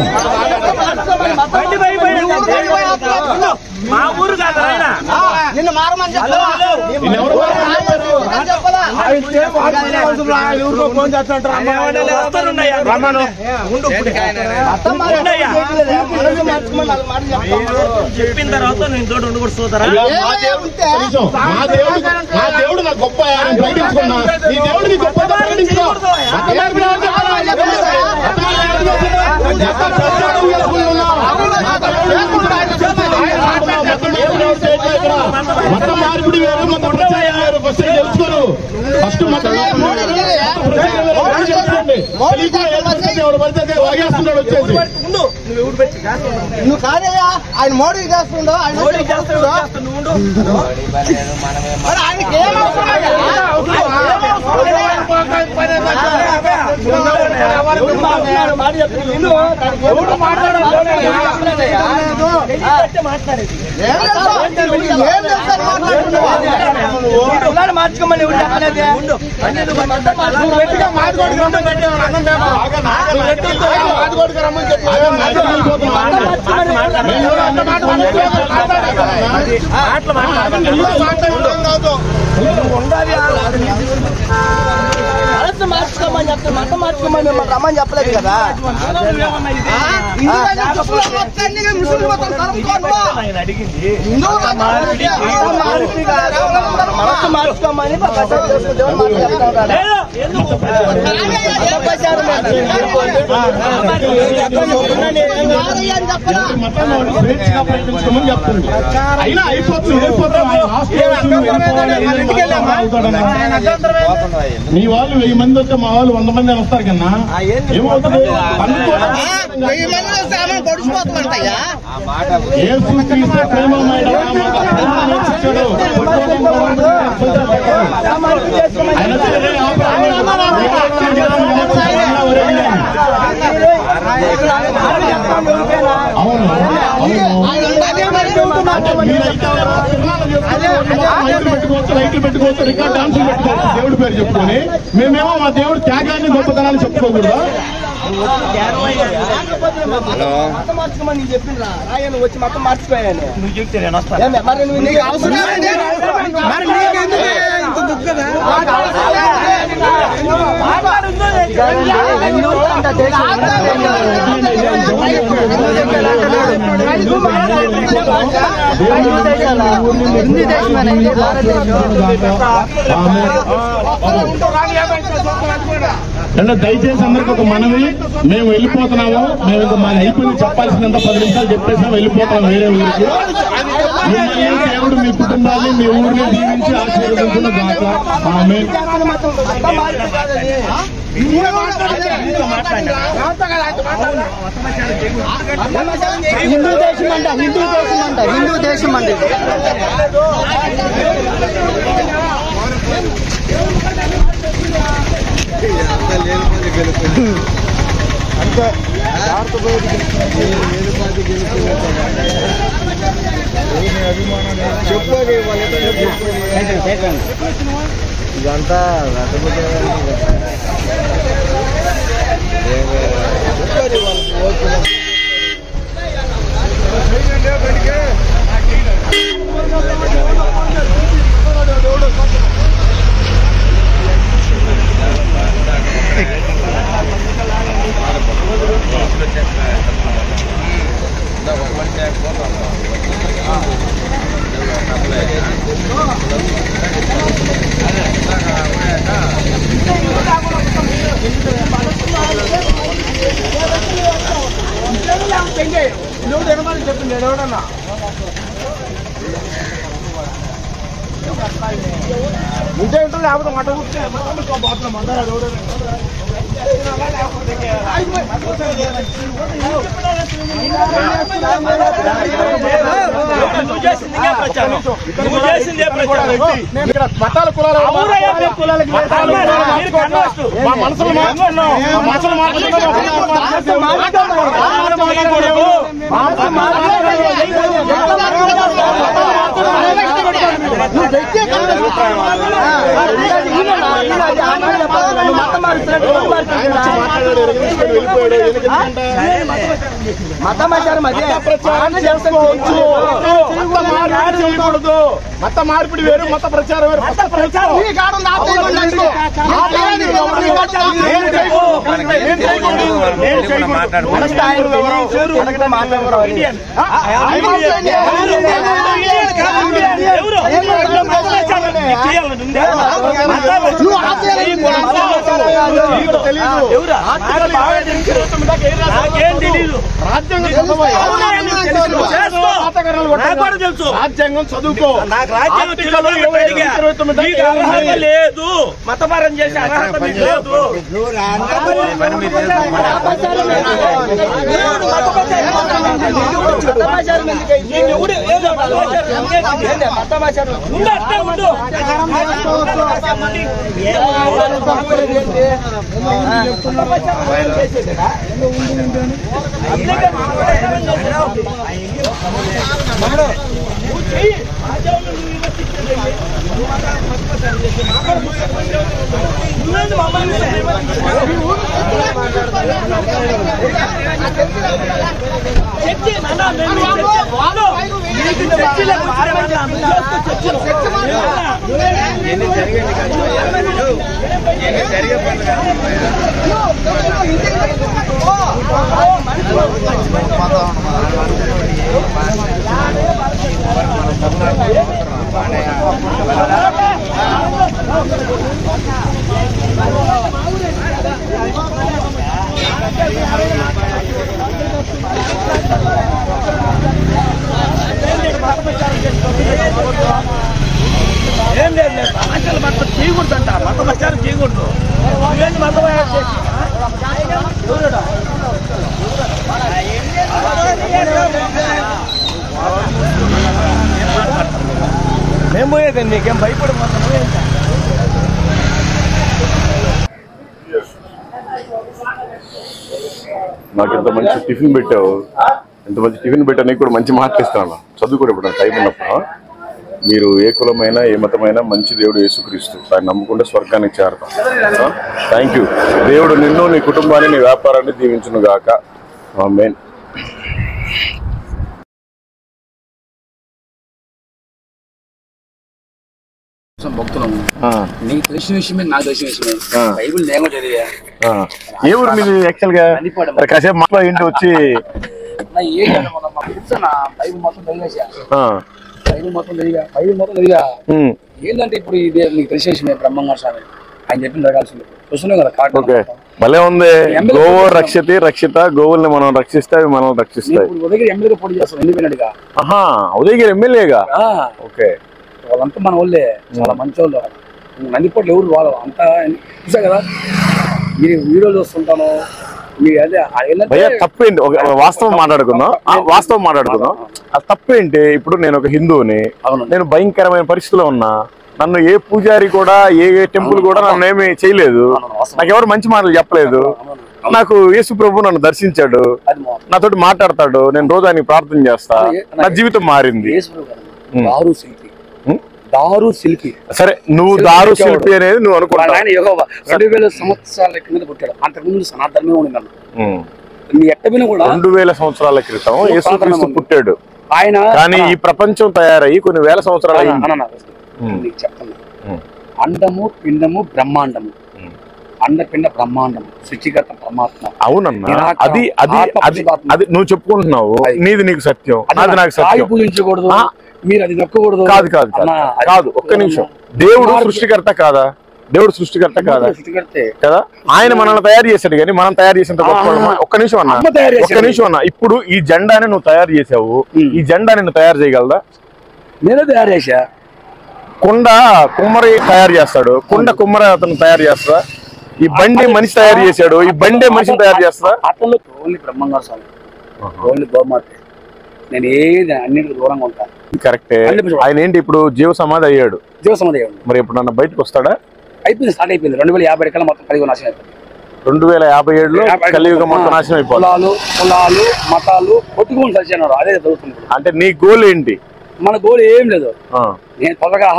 మా ఊరు కాదు నిన్ను మారమని చెప్పారు. చెప్పిన తర్వాత నేను తోడు ఉండకూడతారా? మా దేవుడు నాకు గొప్ప ప్రకటించుకున్నా. నీ దేవుడిని గొప్ప ప్రకటించుకో. మత మార్పిడి వేరు, మత ప్రచారం వేరు. ఫస్ట్ తెలుసుకోరు. ఫస్ట్ మత ఎవరు పడితే వాగేస్తున్నాడు వచ్చేసి. నువ్వు కాదయ్యా, ఆయన మోడీ చేస్తుండో ఆయన చేస్తుండో ఆయనకి మార్చుకోమని మార్చుకోమని చెప్తే మతం మార్చుకోమని మిమ్మల్ని రమ్మని చెప్పలేదు కదా. మనసు మార్చుకోమని స్వేచ్ఛగా ప్రకటించుకోమని చెప్తుంది. అయినా అయిపోతుంది. మీ వాళ్ళు 1000 మంది వస్తే మా వాళ్ళు 100 మంది అని వస్తారు కన్నా ఏమవుతుంది? యేసు క్రీస్తు ప్రేమమయుడు లైట్లు పెట్టుకోవచ్చు, రికార్డ్ డాన్సులు పెట్టుకోవచ్చు దేవుడి పేరు చెప్పుకొని. మేమేమో మా దేవుడు త్యాగాన్ని గొప్పతనాన్ని చెప్పుకోకూడదు. మతం మార్చుకోమని నేను చెప్పిండ్రా రాయను వచ్చి మతం మార్చిపోయాను. నువ్వు చెప్తే నేను వస్తాను. మరి నువ్వు నీకు అవసరం హిందీ దేశం అనేది దయచేసి అందరికి ఒక మనవి. మేము వెళ్ళిపోతున్నాము. మేము ఇంకా మాది అయిపోయింది. చెప్పాల్సినంత 10 నిమిషాలు చెప్పేసాం. వెళ్ళిపోతాం వేరే ఊరికి. మిమ్మల్ని దేవుడు మీ కుటుంబాన్ని మీ ఊరిని దీవించి ఆశీర్వదించిన దాకా ఆమె. హిందూ దేశం అంట, హిందూ దేశం అంట, హిందూ దేశం అండి. అంతే చెప్పాలి ఇదంతా చెప్పాలి వాళ్ళకి చెప్పింది నేను ఎవడన్నా ఇంటే ఉంటుంది లేకపోతే మట మతాల కులాలు మనసులు మత మార్పిడి వేరు, మత ప్రచారం వేరు. రాజ్యాంగం చదువుకో, లేదు మతపరం చేసే అర్హత మీకు లేదు. ఏం లేదు ఆంక్షలు మత చేయకూడదు అంట, మత ప్రచారం చేయకూడదు. నువ్వేంటి మత మేము పోయేదండి, నీకేం భయపడిపోతున్నావు? నాకు ఇంత మంచి టిఫిన్ పెట్టావు, ఇంత మంచి టిఫిన్ పెట్టా, నీకు కూడా మంచి మార్కులు ఇస్తాను. చదువుకోవడం ఇప్పుడు టైం ఉన్నప్పుడు మీరు ఏ కులమైనా ఏ మతమైనా మంచి దేవుడు యేసుక్రీస్తు, ఆయన నమ్ముకుంటే స్వర్గానికి చేరతాం. Thank you. దేవుడు నిన్ను, నీ కుటుంబాన్ని, నీ వ్యాపారాన్ని దీవించును గాక. ఆమేన్. నీకు తెలిసిన విషయమే, నాకు తెలిసిన విషయమే. బైబుల్ నేను చదివా. ఏ ఊరు మీది యాక్చువల్ గా? కాసేపు మాటలో ఇంటి వచ్చి బైబుల్ మొత్తం చదివేసా. బైబుల్ మొత్తం చదివా. ఏంటంటే ఇప్పుడు ఇదే నీకు తెలిసిన విషయమే. బ్రహ్మంగారు స్వామి ఆయన చెప్పింది జరగాల్సింది చూస్తున్నావు కదా. ఓకే, భలే ఉంది. గోవు రక్షతి రక్షిత, గోవుల్ని మనం రక్షిస్తే అవి మనం రక్షిస్తాయి. ఉదయగిరి ఎమ్మెల్యేగా పోటీ చేస్తాం ఇండిపెండెంట్గా. ఉదయగిరి ఎమ్మెల్యేగా? ఓకే. వాళ్ళంతా మన వాళ్ళే, చాలా మంచి వాళ్ళు. నందిపోట్లు ఎవరు వాళ్ళు అంతా చూసా కదా, మీరు వీడియోలు చూస్తుంటాను. తప్పేంటి? వాస్తవం మాట్లాడుకుందాం. అది తప్పేంటి? ఇప్పుడు నేను ఒక హిందువుని, నేను భయంకరమైన పరిస్థితిలో ఉన్నా, నన్ను ఏ పూజారి కూడా ఏ టెంపుల్ కూడా నన్ను ఏమి చేయలేదు, నాకు ఎవరు మంచి మాటలు చెప్పలేదు. నాకు యేసు ప్రభు నన్ను దర్శించాడు, నాతోటి మాట్లాడతాడు, నేను రోజు ఆయనకి ప్రార్థన చేస్తా, నా జీవితం మారింది. దారు శిల్పి. సరే, నువ్వు దారు శిల్పి అనేది నువ్వు అనుకుంటావు. 2000 సంవత్సరాల కింద పుట్టాడు. అంతకుముందు సనాతనమే ఉండిందన్న. నీ ఎట్టబిన కూడా 2000 సంవత్సరాల క్రితం యేసుక్రీస్తు పుట్టాడు ఆయన. కానీ ఈ ప్రపంచం తయారయ్యి కొన్ని వేల సంవత్సరాలు నీకు చెప్తున్నా. అండము పిండము బ్రహ్మాండము, అండపిండ బ్రహ్మాండము, సృష్టికర్త పరమాత్మ. అవునన్నా, అది అది అది అది నువ్వు చెప్పుకుంటున్నావు, నీది నీకు సత్యం, అది నాకు సత్యం. పూజించకూడదు, మీరు అది నొక్కకూడదు. కాదు కాదు కాదు, ఒక్క నిమిషం. దేవుడు సృష్టికర్త కాదా? దేవుడు సృష్టికర్త కాదా? సృష్టికర్తే కదా. ఆయన మనల్ని తయారు చేశాడు, కానీ మనం తయారు చేసిన ఒక్క నిమిషం అన్నా, ఒక్క నిమిషం అన్నా. ఇప్పుడు ఈ జెండాని నువ్వు తయారు చేసావు, ఈ జెండాని నువ్వు తయారు చేయగలదా? నేనే తయారు చేశా. కుండ కుమ్మరి తయారు చేస్తాడు, కుమ్మరి అతను తయారు చేస్తా. ఈ బండి మనిషి తయారు చేశాడు, ఈ బండి మనిషిని తయారు చేస్తా. అతను ఓన్లీ బ్రహ్మంగారు స్వామి, ఓన్లీ గోమాత. నేను ఏది అన్నింటికి దూరంగా ఉంటాను. కరెక్టే. ఆయన ఏంటి ఇప్పుడు జీవ సమాధి అయ్యాడు. జీవ సమాధి అయ్యాడు. మరి ఇప్పుడు నన్ను బయటకు వస్తాడా? అయిపోయింది, స్టార్ట్ అయిపోయింది. 2050 కల్లా మొత్తం కలియుగం నాశనం అయిపోయింది. 2057లో కలియుగం మొత్తం నాశనం అయిపోయింది. కులాలు మతాలు కొట్టుకొని చచ్చినారు, అదే జరుగుతుంది. అంటే నీ గోల్ ఏంటి? మన గోల్ ఏం లేదు. నేను త్వరగా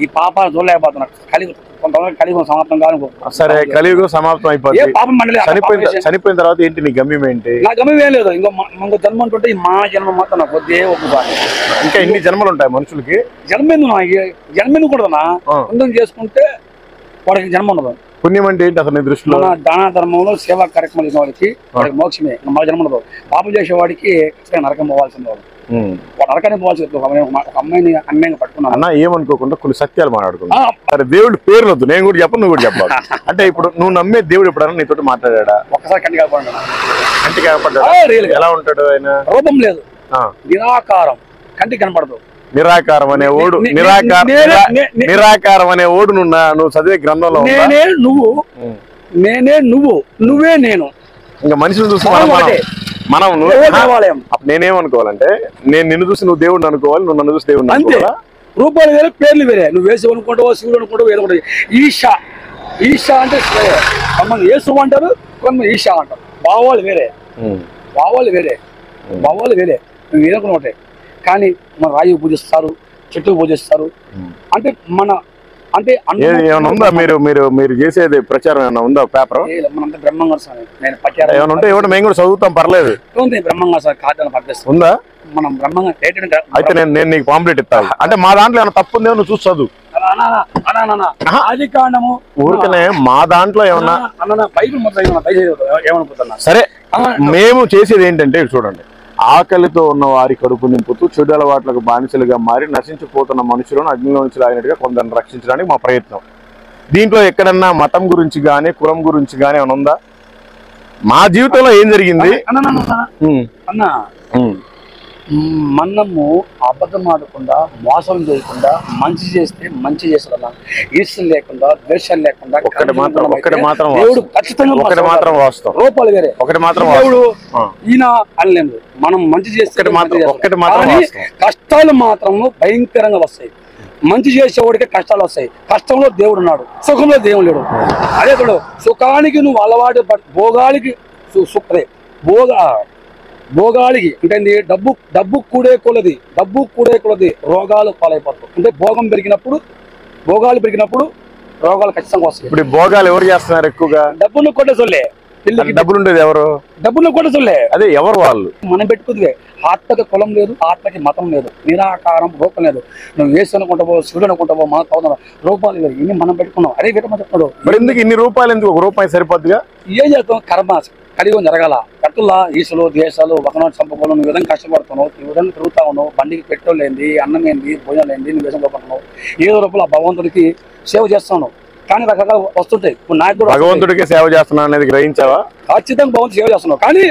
ఈ పాపాలు చూడలేకపోతున్నాను. కలియుగం సమాప్తం కాదు. సరే, కలియుగం సమాప్తం అయిపోతుంది. చనిపోయిన తర్వాత ఏంటి నీ గమ్యం ఏంటి? నా గమ్యం ఏం లేదు. ఇంకో జన్మ అంటుంటే ఈ మా జన్మ మాత్రం నాకు వద్దే ఒప్పుకోవాలి. ఇంకా ఎన్ని జన్మలు ఉంటాయి మనుషులకి? జన్మెందుకు కూడదనా? పుణ్యం చేసుకుంటే వాడికి జన్మ ఉండదు. పుణ్యం అంటే ఏంటి అసలు నీ దృష్టిలో? దాన ధర్మంలో సేవా కార్యక్రమాలు చేసిన వాడికి మోక్షమే, మళ్ళీ జన్మ ఉండదు. పాపం చేసేవాడికి నరకం పోవాల్సింది. వాడు నరకాన్ని పోవాల్సింది. ఒక అమ్మాయిని అన్యాయంగా పట్టుకున్నాను అన్న, ఏమనుకోకుండా కొన్ని సత్యాలు మాట్లాడుకున్నా. సరే, దేవుడి పేరు వద్దు, నేను కూడా చెప్పను, నువ్వు కూడా చెప్పాలి. అంటే ఇప్పుడు నువ్వు నమ్మే దేవుడు ఎప్పుడన్నా నీతో మాట్లాడా? ఒక్కసారి కంటి కాపాడు. కంటి కాపాడు. ఎలా ఉంటాడు ఆయన? రూపం లేదు, నిరాకారం, కంటికి కనపడదు. నిరాకారం అనే ఓడు, నిరాకారం అనే ఓడు నువ్వు చదివే గ్రంథంలో నేనే నువ్వు నువ్వే నేను. ఇంకా మనిషిని చూసి మనం నేనేమనుకోవాలంటే, నేను నిన్ను చూసి నువ్వు దేవుడిని అనుకోవాలి, నువ్వు నన్ను చూసి దేవుడిని అనుకోవాలా? రూపాయలు వేరే, పేర్లు వేరే. నువ్వు వేసి అనుకుంటావో, శివుడు అనుకుంటావు, ఏదో ఒకటి. ఈశా అంటే కొంతమంది యేసు అంటారు, కొంతమంది ఈశా అంటారు. భావాలు వేరే, నువ్వు ఏదనుకున్నా. కానీ మన రాయి పూజిస్తారు, చెట్టు పూజిస్తారు. అంటే ఏమైనా ఉందా? మీరు చేసేది ప్రచారం ఏమైనా ఉందా? పేపర్ మనంతా బ్రహ్మంగారు సార్, నేను ఏమైనా ఉంటే ఇవ్వండి, మేము కూడా చదువుతాం, పర్లేదు. బ్రహ్మంగారు సార్ కార్డు పంపిస్తాం. ఉందా? మనం బ్రహ్మంగా అయితే నేను నీకు పాంప్లెట్ ఇస్తాను. అంటే మా దాంట్లో ఏమైనా తప్పు ఉందేమో నువ్వు చూసి చదువు. ఆది కాండము ఊరికనే మా దాంట్లో ఏమన్నా బైబిల్ మొత్తం ఏమనుకుంటున్నా. సరే, మేము చేసేది ఏంటంటే చూడండి, ఆకలితో ఉన్న వారి కడుపు నింపుతూ చెడు అలవాట్లకు బానిసలుగా మారి నశించిపోతున్న మనుషులను అగ్నిలో నుంచి లాగినట్టుగా కొందరిని రక్షించడానికి మా ప్రయత్నం. దీంట్లో ఎక్కడన్నా మతం గురించి గానీ కులం గురించి గానీ ఏమైనా ఉందా? మా జీవితంలో ఏం జరిగింది అన్నా, మనము అబద్ధం ఆడకుండా, మోసం చేయకుండా, మంచి చేస్తే మంచి చేసేలా, ఈర్ష్యం లేకుండా, ద్వేషాలు లేకుండా, దేవుడు ఖచ్చితంగా వాస్తవం. రూపాయలు వేరే, దేవుడు ఈయన అనలేదు. మనం మంచి చేస్తే కష్టాలు మాత్రము భయంకరంగా వస్తాయి. మంచి చేసేవాడికి కష్టాలు వస్తాయి. కష్టంలో దేవుడు ఉన్నాడు, సుఖంలో దేవుడు లేడు. అదే చూడు, సుఖానికి నువ్వు అలవాటు భోగాలకి భోగాలకి అంటే డబ్బు కూడే కొలది రోగాలు పాలైపోతాయి. అంటే భోగాలు పెరిగినప్పుడు రోగాలు ఖచ్చితంగా వస్తాయి. ఇప్పుడు భోగాలు ఎవరు చేస్తున్నారు ఎక్కువగా? డబ్బును కొట్టేసొల్లే. డబ్బులు ఉండేది ఎవరు? డబ్బును కొట్టేసొల్లే. అదే ఎవరు వాళ్ళు? మనం పెట్టుకుందే. ఆత్మకి కులం లేదు, ఆత్మకి మతం లేదు, నిరాకారం, రూపం లేదు. నువ్వు వేసి అనుకుంటావో, శివుడు అనుకుంటావో, మన తోదన రూపాయలు లేదు. ఇన్ని మనం పెట్టుకున్నాం. అదే విధంగా చెప్తున్నాడు. మరి ఎందుకు ఇన్ని రూపాయలు? ఎందుకు ఒక రూపాయి సరిపోద్దుగా? ఏం చేస్తాం? కర్మ కలియుగం జరగాల. కట్టుల్లా ఈసులు దేశాలు ఒకనాడు చంపకోవడం, నువ్వు విధంగా కష్టపడుతున్నావు, ఈ విధంగా తిరుగుతా ఉన్నావు, బండికి పెట్రోల్ ఏంది, అన్నం ఏంది, భోజనం ఏంది, నువ్వు విధంగా పడుతున్నావు. ఏదో రూపంలో భగవంతుడికి సేవ చేస్తున్నావు. కానీ రకరకాల వస్తుంటాయి. ఇప్పుడు నాయకుడు భగవంతుడికి సేవ చేస్తున్నావు అనేది గ్రహించావా? ఖచ్చితంగా భగవంతుడు సేవ చేస్తున్నావు. కానీ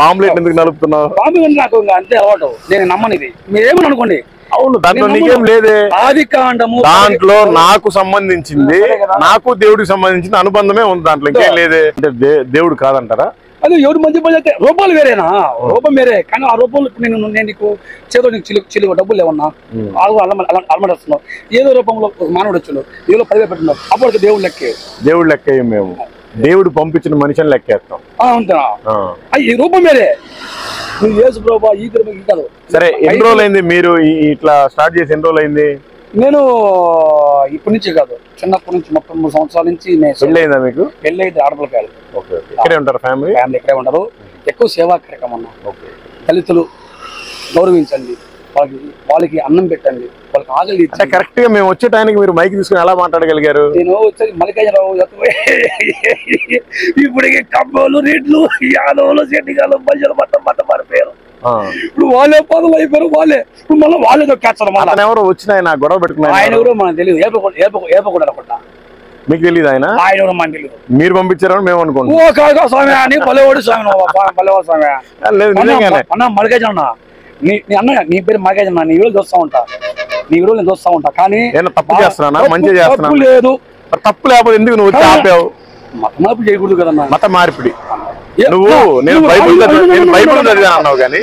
పాంప్లెట్ ఎందుకు నలుపుతున్నావు? పాంప్లెట్ నాకు అంతే అలవాటు. నేను నమ్మను. ఇది మీరేమని అనుకోండి. అవును, దాంట్లో నీకేం లేదే. ఆది కాండము దాంట్లో నాకు సంబంధించింది, నాకు దేవుడికి సంబంధించిన అనుబంధమే ఉంది. దాంట్లో ఇంకేం లేదే. అంటే దేవుడు కాదంటారా? అదే ఎవరు మంచి పని అయితే రూపాయలు వేరేనా? రూపం వేరే. కానీ ఆ రూపంలో ఇప్పుడు నేను నీకు చేతో నీకు చిలువ డబ్బులు లేవన్నా, అలమడేస్తున్నావు. ఏదో రూపంలో మానవుడు వచ్చాడు, ఏదో 10,000 పెట్టున్నావు. అప్పటికి దేవుడు లెక్కే. దేవుడు లెక్క మేము దేవుడు పంపించిన మనిషిని లెక్కేస్తాం. అంతేనా? ఈ రూపం వేరే. నువ్వు యేసు ప్రభువా ఈ రూపం కాదు. సరే, ఎన్ని రోజులు అయింది మీరు ఇట్లా స్టార్ట్ చేసి? ఎన్ని రోజులు అయింది? నేను ఇప్పటి నుంచి కాదు, చిన్నప్పటి నుంచి 33 సంవత్సరాల నుంచి. పెళ్ళయిందా మీకు? పెళ్ళైతే ఆడపిల్లకాయలు. ఇక్కడే ఉంటారు? ఫ్యామిలీ ఇక్కడే ఉంటారు. ఎక్కువ సేవా కార్యక్రమం అన్నా. దళితులు గౌరవించండి, వాళ్ళకి అన్నం పెట్టండి, వాళ్ళకి ఆకలి. కరెక్ట్ గా మేము వచ్చే టైంకి మీరు మైక్ తీసుకుని ఎలా మాట్లాడగలిగారు? నేను వచ్చేది మల్లికార్జునరావు. ఇప్పటికే కమ్మోలు, రెడ్లు, యాదవులు, చెట్టిగాలు, బజ్జలు మొత్తం మారిపోయారు. ఇప్పుడు వాళ్ళే పనులు అయిపోయారు. వాళ్ళే ఇప్పుడు మళ్ళీ వాళ్ళే దొక్కేస్తారు. ఎవరు వచ్చినా గొడవ పెట్టుకున్నారు? ఆయన ఎవరో మనకు తెలియదు. ఏపకుండా అనుకుంటా. మీకు తెలియదు ఆయన ఆయన మనకి తెలియదు. మీరు పంపించారని మేము అనుకుంటున్నాం. ఓ కాదు స్వామి అని పల్లెవాడు స్వామి పల్లెవాడు స్వామి లేదు నిజంగానే అన్న మల్లికార్జున అన్న నీ అన్న నీ పేరు మల్లికార్జున అన్న, నీ వీడియోలు చూస్తా ఉంటా, నీ వీడియోలు నేను చూస్తా ఉంటా. కానీ ఏమన్నా తప్పు చేస్తున్నా మంచిగా చేస్తున్నా? తప్పు లేదు. తప్పు లేకపోతే ఎందుకు నువ్వు వచ్చి ఆపావు? మత మార్పిడి చేయకూడదు కదన్నా. మత మార్పిడి నువ్వు నేను బైబిల్ చదివాను అన్నావు కానీ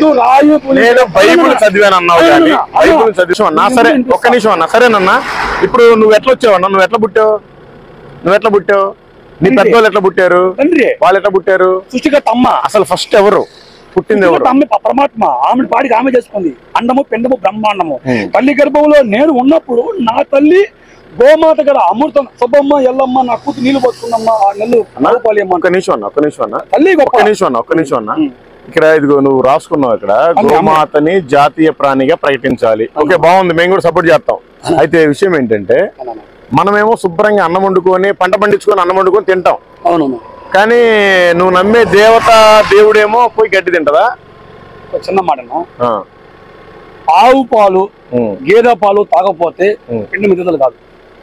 నేను బైబిల్ చదివాను అన్నావు కానీ బైబిల్ చదివాను అన్నా. సరే ఒక్క నిమిషం అన్నా. సరేనన్నా, ఇప్పుడు నువ్వు ఎట్లా వచ్చావన్నా? నువ్వు ఎట్లా పుట్టావు? నీ పెద్దవాళ్ళు ఎట్లా పుట్టారు? వాళ్ళు ఎట్లా పుట్టారు? సృష్టికర్త అమ్మ అసలు ఫస్ట్ ఎవరు పుట్టింది? ఎవరు? పరమాత్మ. ఆమె పాడికి ఆమె చేసుకుంది. అండము పిండము బ్రహ్మాండము. తల్లి గర్భంలో నేను ఉన్నప్పుడు నా తల్లి గోమాత గల అమృతం సుబ్బమ్మ ఎల్లమ్మ నా కూతురు నీళ్లు పట్టుకుందమ్మా 6 నెలలు. ఒక్క నిమిషం అన్న తల్లి ఒక్క నిమిషం అన్న. ఇక్కడ ఇదిగో నువ్వు రాసుకున్నావు ఇక్కడ గోమాతని జాతీయ ప్రాణిగా ప్రకటించాలి. ఓకే, బాగుంది, మేము కూడా సపోర్ట్ చేస్తాం. అయితే విషయం ఏంటంటే మనమేమో శుభ్రంగా అన్నం వండుకొని పంట పండించుకొని అన్నం వండుకొని తింటాం. అవును. కానీ నువ్వు నమ్మే దేవుడేమో పోయి గడ్డి తింటదా? చిన్న మాటను ఆవు పాలు గేదె పాలు తాగకపోతే పిండి మిగతలు కాదు.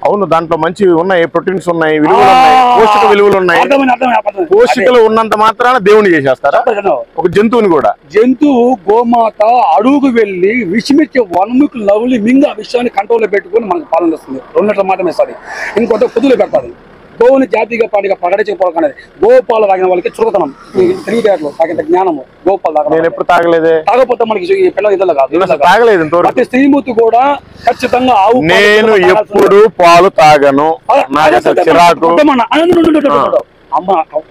అవును, దాంట్లో మంచి ఉన్నాయి, ప్రోటీన్స్ ఉన్నాయి, విలువలు ఉన్నాయి, పోషక విలువలు ఉన్నాయి. పోషకలు ఉన్నంత మాత్రాన దేవుని చేసేస్తారా ఒక జంతువుని కూడా? జంతువు గోమాత అడుగుకు వెళ్లి విషమిచ్చే వన్ముకు లవ్లీ మింగ ఆ విషయాన్ని కంట్రోల్లో పెట్టుకుని మనకు పాలన చేస్తుంది. 2 లీటర్ల మాత్రమే ఇస్తుంది. ఇంకొంత పొద్దులు పెడతాది. గోవుని జాతీయ పాటిగా ప్రకటించకపోవడం గోపాలు తాగిన వాళ్ళకి చురుకుతనం, తెలివితేటలు, తగిన జ్ఞానము. గోపాలు తాగ నేను ఎప్పుడు తాగలేదే. తాగపోతే మనకి పిల్లలు ఇద్దరు కాదు, తాగలేదు. ప్రతి స్త్రీమూర్తి కూడా ఖచ్చితంగా ఆవు నేను ఎప్పుడు పాలు తాగను. చిరాకు.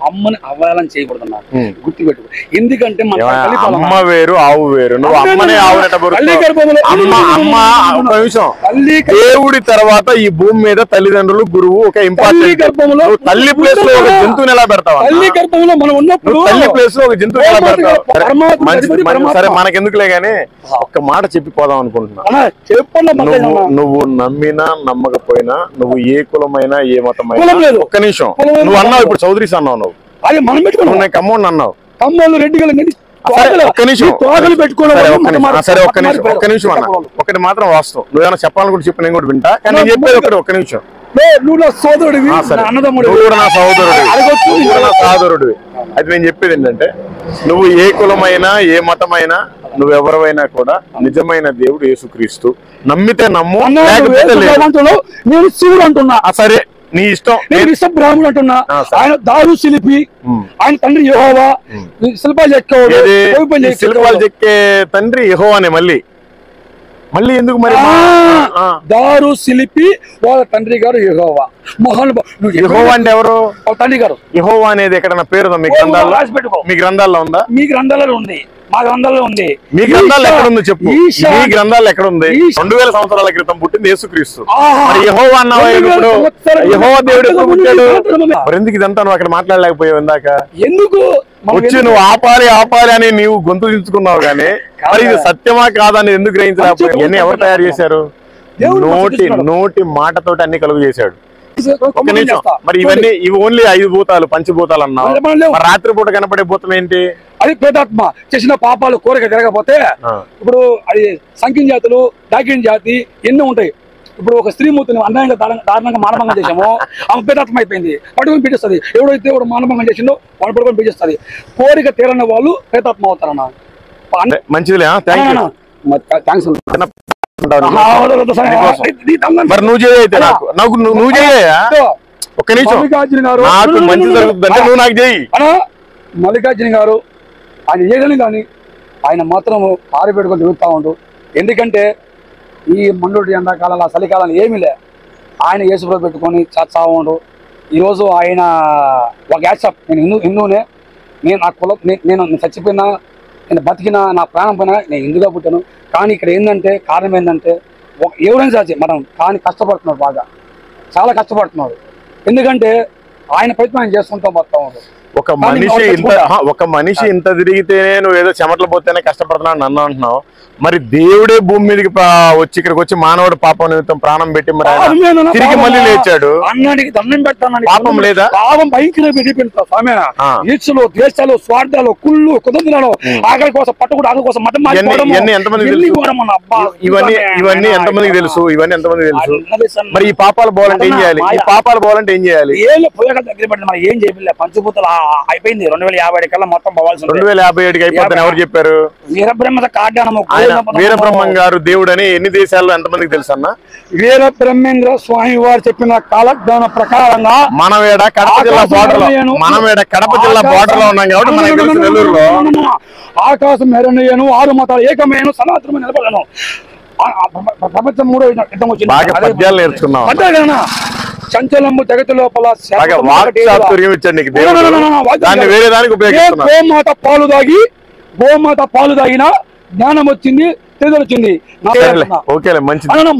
అమ్మని అవయాలని చేయకూడదన్నారు, గుర్తుపెట్టుకో. ఎందుకంటే అమ్మ వేరు ఆవు వేరు. నువ్వు అమ్మనే ఆవు దేవుడి తర్వాత ఈ భూమి మీద తల్లిదండ్రులు గురువు ఒక ఇంపార్టెంట్. తల్లి ప్లేస్ లో ఒక జంతువుని ఎలా పెడతావు? తల్లి గర్భంలో మనం ఉన్నప్పుడు తల్లి ప్లేస్ లో ఒక జంతువుని ఎలా పెడతావు? సరే మనకెందుకులే గానీ ఒక్క మాట చెప్పిపోదాం అనుకుంటున్నా. నువ్వు నమ్మినా నమ్మకపోయినా, నువ్వు ఏ కులమైనా ఏ మతమైనా, ఒక్క నిమిషం, నువ్వు అన్నావు ఇప్పుడు చౌదరీస్ అన్నావు, నువ్వు అదే మనం పెట్టుకున్నాం. కమ్మోడు అన్నావు, కమ్మోళ్ళు రెడ్డి ఒక్క నిమిషం అన్న. ఒకటి మాత్రం వాస్తవం, నువ్వేమైనా చెప్పాలనుకుంటే చెప్పి నేను కూడా వింటా. కానీ నేను చెప్పేది ఒకటి, ఒక్క నిమిషం. నువ్వు నా సోదరుడివి, నా సోదరుడివి. అయితే నేను చెప్పేది ఏంటంటే, నువ్వు ఏ కులమైనా ఏ మతమైనా నువ్వెవరైనా కూడా నిజమైన దేవుడు యేసుక్రీస్తు. నమ్మితే నమ్ము, లేకపోతే లేదు. నేను శివుడు అంటున్నా. సరే నీ ఇష్టం. నేను విశ్వ బ్రాహ్మణుడు అంటున్నా. ఆయన దారు శిల్పి, ఆయన తండ్రి యెహోవా. శిల్పాలు చెక్కేవాడు, శిల్పాలు చెక్కే తండ్రి యెహోవానే. మళ్ళీ ఎందుకు మరి? దారు శిల్పి వాళ్ళ తండ్రి గారు యెహోవా. యెహోవా అంటే ఎవరు? తండ్రి గారు. యెహోవా అనేది ఎక్కడన్నా పేరు మీ గ్రంథాల్లో? మీ గ్రంథాల్లో ఉందా? మీ గ్రంథాలలో ఉంది, మా గ్రంథాల్లో ఉంది. మీ గ్రంథాలు ఎక్కడ ఉంది చెప్పు? మీ గ్రంథాలు ఎక్కడ ఉంది? 2000 సంవత్సరాల క్రితం పుట్టింది యేసుక్రీస్తు. యెహోవా అన్నావా? యెహోవా దేవుడు ఎప్పుడు పుట్టాడు? మరి ఎందుకు ఇదంతా నువ్వు అక్కడ మాట్లాడలేకపోయావు ఇందాక? ఎందుకు వచ్చి నువ్వు ఆపాలి అని నీవు గొంతు దించుకున్నావు కానీ మరి ఇది సత్యమా కాదని ఎందుకు గ్రహించలేకపోయావు? ఇవన్నీ ఎవరు తయారు చేశారు? నోటి మాటతోటి అన్ని కలుగు చేశాడు. మరి ఇవి ఓన్లీ 5 భూతాలు, పంచభూతాలు అన్నావు. రాత్రిపూట కనపడే భూతం ఏంటి? అది ప్రేతాత్మ. చేసిన పాపాలు కోరిక జరగకపోతే ఇప్పుడు అది సంఖ్య జాతులు, డాకిన్ జాతి ఎన్నో ఉంటాయి. ఇప్పుడు ఒక స్త్రీమూర్తిని అన్యాయంగా దారుణంగా మానభంగం చేసామో ఆమె ప్రేతాత్మ అయిపోయింది, పట్టుకొని పీడిస్తుంది. ఎవడైతే ఎవడు మానభంగం చేసిందో వాడు పట్టుకొని పీడిస్తుంది. కోరిక తీరని వాళ్ళు ప్రేతాత్మ అవుతారన్న. మంచిదిలే, థ్యాంక్స్. మరి నువ్వు చేయైతే నువ్వు చేయా ఒక్క నిమిషం. నాకు మంచి జరుగుతుందంటే నువ్వు నాకు చేయి. మల్లికార్జున గారు ఆయన ఏదని కానీ ఆయన మాత్రం కారు పెట్టుకొని తిరుగుతూ ఉండు. ఎందుకంటే ఈ మండుటి ఎండాకాలంలో చలికాలంలో ఏమీ లే, ఆయన యేసుప్రభు పెట్టుకొని చేస్తా ఉండు. ఈరోజు ఆయన ఒక యాక్సెప్ట్, నేను హిందువునే, నేను నా కులం, నేను చచ్చిపోయినా, నేను బతికినా, నా ప్రాణం పోయినా నేను హిందువుగా పుట్టాను. కానీ ఇక్కడ ఏంటంటే కారణం ఏంటంటే ఎవరైనా సరే మనం కానీ కష్టపడుతున్నాడు, బాగా చాలా కష్టపడుతున్నాడు. ఎందుకంటే ఆయన ప్రయత్నం ఆయన చేసుకుంటూ వస్తూ ఉన్నాడు. ఒక మనిషి ఇంత తిరిగితేనే నువ్వు ఏదో చెమటలు పోతేనే కష్టపడుతున్నావు నన్ను అంటున్నావు. మరి దేవుడే భూమి మీదకి వచ్చి ఇక్కడికి వచ్చి మానవుడు పాపం నిమిత్తం ప్రాణం పెట్టి మరి తిరిగి మళ్ళీ లేచాడు. అన్నానికి దండం పెడతాను. పాపం లేదా? పాపం భయంకర ఈచ్చులు, ద్వేషాలు, స్వార్థాలు, కుళ్ళు, కుదంతులు, ఆకలి కోసం పట్టుకుంటూ ఆకలి కోసం మతం ఎంతమంది ఇవన్నీ ఎంతమందికి తెలుసు? ఇవన్నీ ఎంతమందికి తెలుసు? మరి ఈ పాపాలు పోవాలంటే ఏం చేయాలి? ఈ పాపాలు పోవాలంటే ఏం చేయాలి? దగ్గర పడింది మరి ఏం చేయలేదు. పంచభూతాలు అయిపోయింది. 2057 కల్లా మొత్తం పోవాల్సి 2057కి అయిపోతాను ఎవరు చెప్పారు? వీరబ్రహ్మ కాడ్డానము వీరబ్రహ్మం గారు దేవుడు అని ఎన్ని దేశాల్లో ఎంతమందికి తెలుసు అన్న? వీరబ్రహ్మేంద్ర స్వామి వారు చెప్పిన కాలజ్ఞాన ప్రకారంగా మనమేడ కడప జిల్లా బోర్డర్ లో ఉన్నాం కాబట్టి మనకి తెలుసు. నెల్లూరులో ఆకాశం మెరణయ్యను, 6 మతాలు ఏకమేను, సనాతనము నిలబడను. ప్రపంచం 3వ యుద్ధం వచ్చింది. పద్యాలు నేర్చుకున్నాం. చంచలము జగతి లోపల వేరే దానికి గోమాత పాలు తాగినా జ్ఞానం వచ్చింది, తెలిసింది.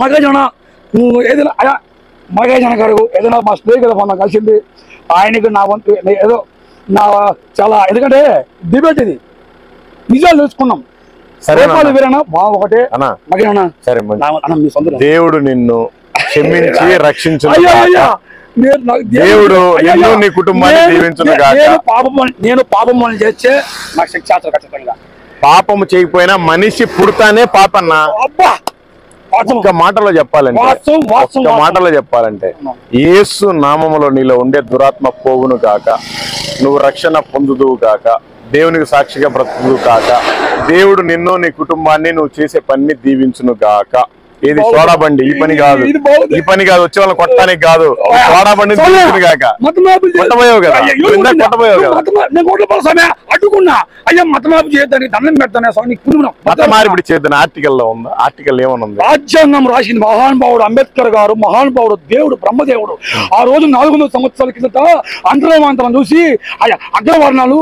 మగజన నువ్వు ఏదైనా మగజన గారు ఏదైనా మా స్నేహితులు మొన్న కలిసింది. ఆయనకు నా వంతు ఏదో నా చాలా, ఎందుకంటే డిబేట్ ఇది, నిజాలు తెలుసుకున్నాం. దేవుడు నిన్ను క్షమించి రక్షించు. దేవుడు నీ కుటుంబాన్ని దీవించును గాక. నేను పాపం చేస్తే నాకు శిక్ష ఖచ్చితంగా. పాపము చేయకపోయినా మనిషి పుడతానే పాపన్నా. ఒక్క మాటలో చెప్పాలంటే యేసు నామములో నీలో ఉండే దురాత్మ పోవును కాక, నువ్వు రక్షణ పొందుదువు కాక, దేవునికి సాక్షిగా బ్రతుకుదు కాక, దేవుడు నిన్ను నీ కుటుంబాన్ని నువ్వు చేసే పని దీవించును గాక. ఇది సోడా బండి, ఈ పని కాదు వచ్చే వాళ్ళని కొట్టడానికి కాదు. సోడా బండి కొట్టబోయావు కదా, అడ్డుకున్నా. అయ్యా మతమాపు చేయొద్దని దండం పెడతాను. మత మార్పిడి చేద్దాం ఆర్టికల్లో ఉందా? ఆర్టికల్ ఏమన్నా? రాజ్యాంగం రాసింది మహానుభావుడు అంబేద్కర్ గారు, మహానుభావుడు, దేవుడు, బ్రహ్మదేవుడు. ఆ రోజు 400 సంవత్సరాల కిందట అంతర్వాంతరం చూసి అగ్రవర్ణాలు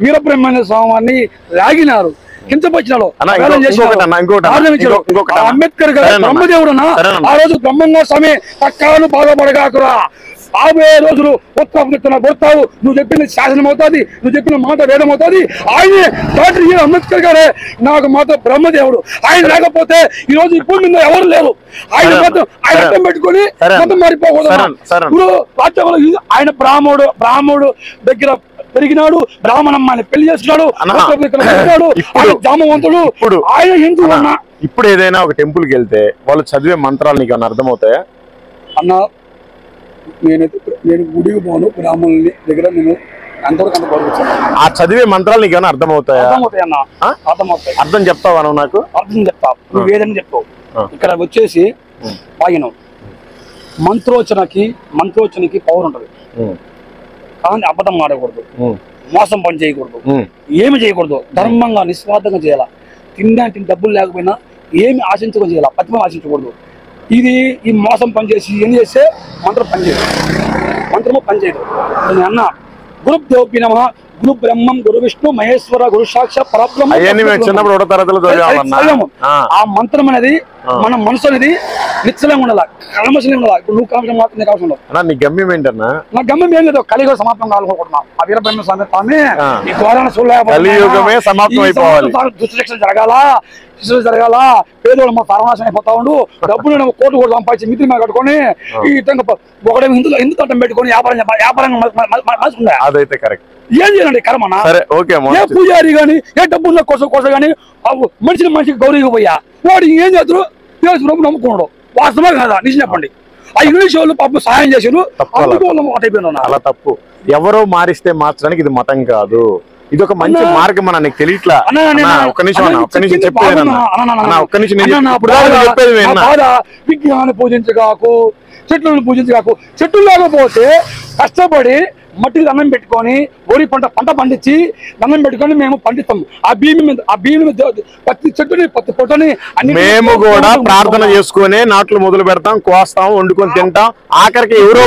వీరబ్రహ్మణ్య స్వామిని లాగినారు, కించపరిచినారు. అంబేద్కర్ గారు బ్రహ్మదేవుడు. ఆ రోజు బ్రహ్మంగా స్వామి పక్కాలు బాధపడగాకురా, రాబోయే రోజులు కొడతావు, నువ్వు చెప్పిన శాసనం అవుతుంది, నువ్వు చెప్పిన మాట వేదం అవుతుంది. ఆయనే డాక్టర్ అంబేద్కర్ గారే నాకు మాత్రం బ్రహ్మదేవుడు. ఆయన లేకపోతే ఈ రోజు ఈ భూమి మీద ఎవరు లేరు. ఆయన మాత్రం ఆయన అర్థం పెట్టుకుని మొత్తం మారిపోకూడదు. ఇప్పుడు రాజ్యాంగంలో ఆయన బ్రాహ్మణుడు దగ్గర పెరిగినాడు, బ్రాహ్మణమ్మాని పెళ్లి చేస్తున్నాడు, జామవంతుడు. ఆయన హిందువు అన్నా. ఇప్పుడు ఏదైనా ఒక టెంపుల్ కి వెళ్తే వాళ్ళు చదివే మంత్రాలు నీకు ఏమైనా అర్థమవుతాయా అన్న? నేను గుడికి పోను, బ్రాహ్మణుని దగ్గర నేను అంతవరకు అంత గౌరవించాను. ఆ చదివే మంత్రాలు నీకు ఏమైనా అర్థమవుతాయా? అర్థమవుతాయి. అర్థం చెప్తావా నువ్వు? నాకు అర్థం చెప్తావు, నువ్వు ఏదని చెప్తావు. ఇక్కడ వచ్చేసి వాయినం మంత్రోచనకి పవర్ ఉంటది. కానీ అబద్ధం ఆడకూడదు, మోసం పని చేయకూడదు, ఏమి చేయకూడదు, ధర్మంగా నిస్వార్థంగా చేయాల. తినడానికి డబ్బులు లేకపోయినా ఏమి ఆశించుకొని చేయాల, ప్రతిమ ఆశించకూడదు. ఇది ఈ మోసం పని చేసి ఏం చేస్తే మంత్రము పనిచేయదు. నేను అన్న గురు దేవపి నమః, గురు బ్రహ్మం, గురు విష్ణు, మహేశ్వర, గురు సాక్షాత్ పరబ్రహ్మ. ఆ మంత్రం అనేది మన మనసు అనేది నిశ్చలంగా ఉండాలి, కల్మషంగా ఉండాలి. ఇప్పుడు నువ్వు కాల్సిన మాత్రం కావాల్సి ఉండదు. నీ గమ్యం ఏంటన్నా? నా గమ్యం ఏం లేదు, కలియుగ సమాప్తం కావాలనుకుంటున్నా. ఆ వీరబ్రహ్మ స్వామి ఈ ద్వారా దుష్టశిక్షణ జరగాల, శిక్షణ జరగాల. పేదోళ్ళు మా సర్వనాశనం అయిపోతా ఉండు, డబ్బులు కోట్లు కూడా సంపాదించి మిత్రి మీద కట్టుకొని ఈ విధంగా ఒకడేమో హిందూ తట్టం పెట్టుకుని వ్యాపారంగా అదైతే కరెక్ట్. ఏం చేయాలండి కర్మనా? ఏ పూజారి గాని ఏ డబ్బున్న కోసం గాని మనిషికి గౌరవపోయా వాడు ఏం చేస్తారు? ప్రభు నమ్ముకున్నాడు. వాస్తవమే కదా? నిజం చెప్పండి. ఆ ఇంగ్లీష్ వాళ్ళు పాపం సహాయం చేసారు, అలా తప్పు. ఎవరో మారిస్తే మార్చడానికి ఇది మతం కాదు, ఇది ఒక మంచి మార్గం. అన్న నీకు తెలియట్లా? ఒక్క నిమిషం చెప్పేది విజ్ఞాన్ని పూజించగాకు, చెట్లను పూజించగాకు. చెట్లు లేకపోతే కష్టపడి మట్టికి దండం పెట్టుకొని వరి పంట పండించి దండం పెట్టుకొని మేము పండిస్తాం. ఆ భూమి మీద ప్రతి చెట్టుని ప్రతి పొట్టని మేము కూడా ప్రార్థన చేసుకుని నాట్లు మొదలు పెడతాం, కోస్తాం, వండుకొని తింటాం. ఆఖరికి ఎవరో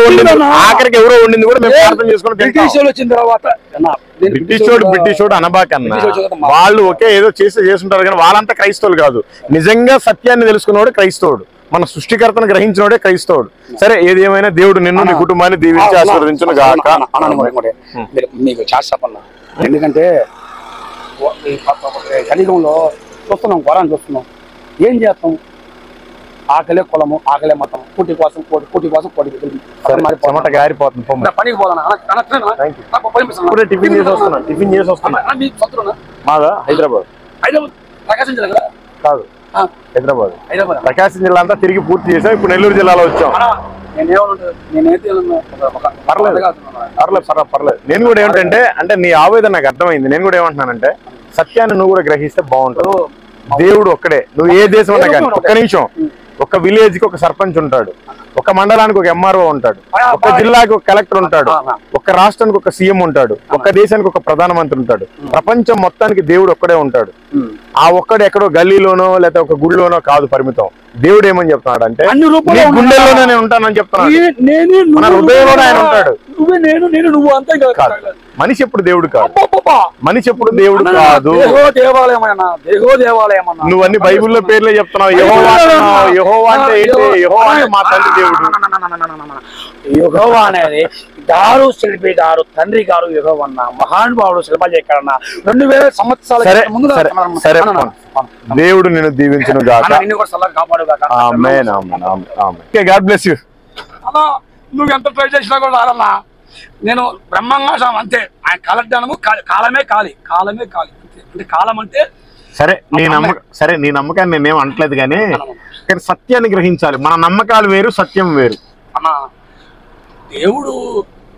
వండింది కూడా మేము ప్రార్థన చేసుకుని బ్రిటిష్ వాళ్ళు వచ్చిన తర్వాత బ్రిటిషోడు అనబాకన్నా, వాళ్ళు ఒకే ఏదో చేస్తుంటారు కానీ వాళ్ళంతా క్రైస్తవులు కాదు. నిజంగా సత్యాన్ని తెలుసుకున్నవాడు క్రైస్తవుడు. మన సృష్టికర్తను గ్రహించినోడే క్రైస్తవుడు. సరే, ఏది ఏమైనా దేవుడు నిన్ను నీ కుటుంబాన్ని దీవించి ఆశీర్వదించును గాక. మీకు చేస్తాపన్నా, ఎందుకంటే కలియుగంలో చూస్తున్నాం, ఘోరాన్ని చూస్తున్నాం. ఏం చేస్తాం? ఆకలే కులము, ఆకలే మతం, కూటి కోసం కోటి చెమట గారిపోతుంది. పనికి టిఫిన్ చేసి వస్తున్నా. మాదా హైదరాబాద్ ప్రకాశం జిల్లా కదా? కాదు, హైదరాబాద్. ప్రకాశం జిల్లా అంతా తిరిగి పూర్తి చేసాం. ఇప్పుడు నెల్లూరు జిల్లాలో వచ్చాం. పర్లేదు. నేను కూడా ఏమిటంటే, అంటే నీ ఆవేదన నాకు అర్థమైంది. నేను కూడా ఏమంటున్నానంటే, సత్యాన్ని నువ్వు కూడా గ్రహిస్తే బాగుంటుంది. దేవుడు ఒక్కడే. నువ్వు ఏ దేశం ఉన్నా కానీ, ఒక్క నిమిషం, ఒక విలేజ్ కి ఒక సర్పంచ్ ఉంటాడు, ఒక మండలానికి ఒక ఎంఆర్ఓ ఉంటాడు, ఒక జిల్లాకి ఒక కలెక్టర్ ఉంటాడు, ఒక రాష్ట్రానికి ఒక సీఎం ఉంటాడు, ఒక దేశానికి ఒక ప్రధానమంత్రి ఉంటాడు. ప్రపంచం మొత్తానికి దేవుడు ఒక్కడే ఉంటాడు. ఆ ఒక్కడు ఎక్కడో గల్లీలోనో లేకపోతే ఒక గుడిలోనో కాదు పరిమితం. దేవుడు ఏమని చెప్తున్నాడు అంటే, గుండెల్లోనే నేను ఉంటానని చెప్తున్నాడు. మన హృదయంలోనే ఆయన ఉంటాడు. మనిషి ఎప్పుడు దేవుడు కాదు. మనిషి ఎప్పుడు దేవుడు కాదు. నువ్వు అన్ని బైబిల్లో పేర్లే చెప్తున్నావు. యెహోవా అంటే ఏంటి? యెహోవా అంటే మా తండ్రి దేవుడు. యెహోవా అనేది గారు శిల్పి గారు, తండ్రి గారు యెహోవన్న మహానుభావుడు శిల్పాలు చేయగలన్నా 2000 సంవత్సరాల ముందు. సరే, దేవుడు నిన్ను దీవించును గాక. నిన్ను కూడా సలహా కాపాడు గాక. ఆమేన్, ఆమేన్, ఆమేన్. God bless you. అలా నువ్వు ఎంత ట్రై చేసినా కూడా రాదన్నా. నేను బ్రహ్మంగా అంతే. ఆయన కాలజ్ఞానము కాలమే కాలి అంటే కాలం అంటే. సరే, నీ నమ్మకాన్ని నేనేం అనట్లేదు కానీ సత్యాన్ని గ్రహించాలి. మన నమ్మకాలు వేరు, సత్యం వేరు. అన్నా, దేవుడు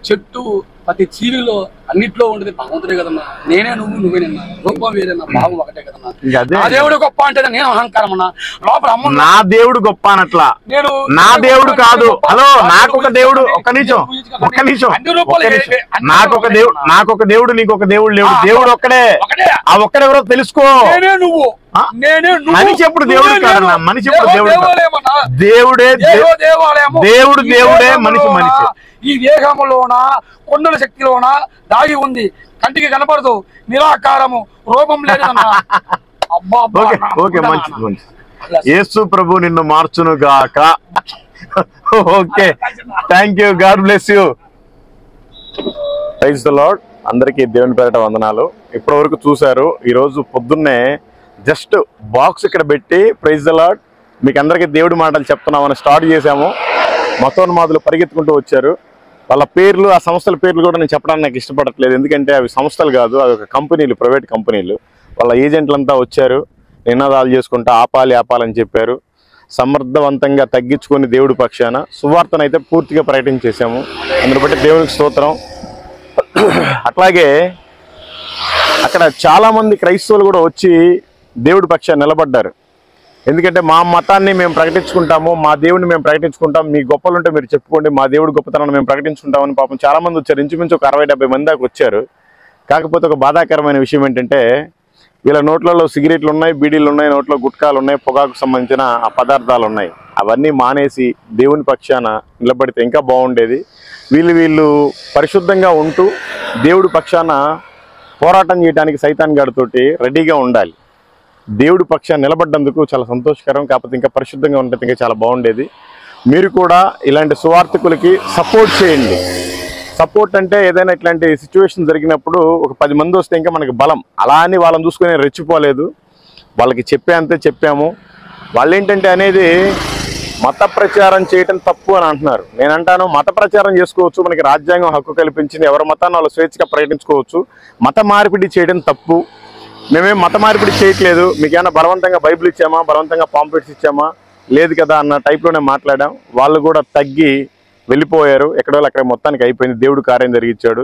చెట్టు ప్రతి జీవిలో అన్నిట్లో ఉండేది భగవంతుడే కదన్నా. నేనే నువ్వు, నువ్వే నిన్న, రూపం వేరేనా, భావం ఒకటే కదన్నా. నా దేవుడు గొప్ప అంటే నేను అహంకారం అన్నా. లోపల అమ్మ నా దేవుడు గొప్ప అనట్లా. నా దేవుడు కాదు. హలో, నాకు ఒక దేవుడు. ఒక్క నిమిషం. నాకొక దేవుడు, నీకొక దేవుడు లేవు. దేవుడు ఒక్కడే. ఆ ఒక్కడెవరో తెలుసుకో. మనిషి ఎప్పుడు దేవుడు కాదన్నా. మనిషి ఎప్పుడు దేవుడు. దేవుడే మనిషి. ఈ దేహములోన కొండల శక్తిలోన దాగి ఉంది. కంటికి కనపడదు, నిరాకారము, రూపం లేదన్నా. ఓకే, మంచిది. యేసు ప్రభు నిన్ను మార్చును గాక. Okay, thank you. God bless you. Praise the lord. అందరికీ దేవుని పేరిట వందనాలు. ఇప్పటి వరకు చూశారు. ఈరోజు పొద్దున్నే జస్ట్ బాక్స్ ఇక్కడ పెట్టి ప్రైజ్ ది లార్డ్ మీకు అందరికీ దేవుడి మాటలు చెప్తున్నామని స్టార్ట్ చేశాము. మతోన్మాదులు పరిగెత్తుకుంటూ వచ్చారు. వాళ్ళ పేర్లు, ఆ సంస్థల పేర్లు కూడా నేను చెప్పడానికి నాకు ఇష్టపడట్లేదు. ఎందుకంటే అవి సంస్థలు కాదు, అవి ఒక కంపెనీలు, ప్రైవేట్ కంపెనీలు. వాళ్ళ ఏజెంట్లంతా వచ్చారు, నినాదాలు చేసుకుంటూ ఆపాలని చెప్పారు. సమర్థవంతంగా తగ్గించుకొని దేవుడి పక్షాన సువార్తనైతే పూర్తిగా ప్రకటించేసాము. అందుని బట్టి దేవునికి స్తోత్రం. అట్లాగే అక్కడ చాలామంది క్రైస్తవులు కూడా వచ్చి దేవుడి పక్షాన్ని నిలబడ్డారు. ఎందుకంటే మా మతాన్ని మేము ప్రకటించుకుంటాము, మా దేవుడిని మేము ప్రకటించుకుంటాం, మీ గొప్పలుంటే మీరు చెప్పుకోండి, మా దేవుడి గొప్పతనాన్ని మేము ప్రకటించుకుంటామని పాపం చాలామంది వచ్చారు. ఇంచుమించు ఒక 60-70 మంది దాకా వచ్చారు. కాకపోతే ఒక బాధాకరమైన విషయం ఏంటంటే, వీళ్ళ నోట్లలో సిగరెట్లు ఉన్నాయి, బీడీలు ఉన్నాయి, నోట్లో గుట్కాలు ఉన్నాయి, పొగాకు సంబంధించిన ఆ పదార్థాలు ఉన్నాయి. అవన్నీ మానేసి దేవుని పక్షాన నిలబడితే ఇంకా బాగుండేది. వీళ్ళు పరిశుద్ధంగా ఉంటూ దేవుడి పక్షాన పోరాటం చేయడానికి సైతాన్ గాడితోటి రెడీగా ఉండాలి. దేవుడి పక్షాన్ని నిలబడ్డందుకు చాలా సంతోషకరం. కాకపోతే ఇంకా పరిశుద్ధంగా ఉంటే ఇంకా చాలా బాగుండేది. మీరు కూడా ఇలాంటి సువార్థకులకి సపోర్ట్ చేయండి. సపోర్ట్ అంటే ఏదైనా ఇట్లాంటి సిచ్యువేషన్ జరిగినప్పుడు ఒక 10 మంది వస్తే ఇంకా మనకి బలం. అలా అని వాళ్ళని చూసుకుని రెచ్చిపోలేదు. వాళ్ళకి చెప్పాము. వాళ్ళు ఏంటంటే అనేది మత ప్రచారం చేయటం తప్పు అని అంటున్నారు. నేనంటాను, మత ప్రచారం చేసుకోవచ్చు, మనకి రాజ్యాంగం హక్కు కల్పించింది, ఎవరి మతాన్ని వాళ్ళు స్వేచ్ఛగా ప్రకటించుకోవచ్చు. మత మార్పిడి చేయడం తప్పు. మేమేం మత మార్పిడి చేయట్లేదు. మీకు ఏమైనా బలవంతంగా బైబిల్ ఇచ్చామా, బలవంతంగా పాంప్లెట్స్ ఇచ్చామా, లేదు కదా అన్న టైప్లోనే మాట్లాడాం. వాళ్ళు కూడా తగ్గి వెళ్ళిపోయారు. ఎక్కడో అక్కడ మొత్తానికి అయిపోయింది. దేవుడు కార్యం జరిగించాడు.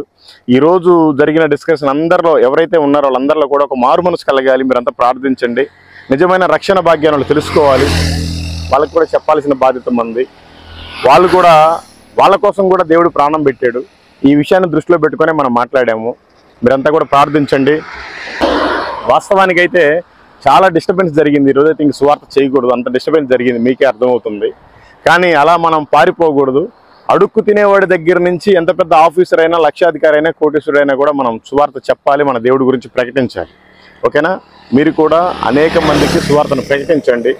ఈరోజు జరిగిన డిస్కషన్ అందరిలో ఎవరైతే ఉన్నారో వాళ్ళందరిలో కూడా ఒక మారు మనసు కలగాలి. మీరంతా ప్రార్థించండి. నిజమైన రక్షణ భాగ్యాన్ని వాళ్ళు తెలుసుకోవాలి. వాళ్ళకి కూడా చెప్పాల్సిన బాధ్యత మంది. వాళ్ళు కూడా వాళ్ళ కోసం కూడా దేవుడు ప్రాణం పెట్టాడు. ఈ విషయాన్ని దృష్టిలో పెట్టుకునే మనం మాట్లాడాము. మీరంతా కూడా ప్రార్థించండి. వాస్తవానికైతే చాలా డిస్టర్బెన్స్ జరిగింది. ఈరోజైతే ఇంక సువార్త చేయకూడదు, అంత డిస్టర్బెన్స్ జరిగింది, మీకే అర్థమవుతుంది. కానీ అలా మనం పారిపోకూడదు. అడుక్కు తినేవాడి దగ్గర నుంచి ఎంత పెద్ద ఆఫీసర్ అయినా, లక్షాధికారి అయినా, కోటీశ్వరుడైనా కూడా మనం సువార్త చెప్పాలి, మన దేవుడి గురించి ప్రకటించాలి. ఓకేనా? మీరు కూడా అనేక మందికి సువార్తను ప్రకటించండి.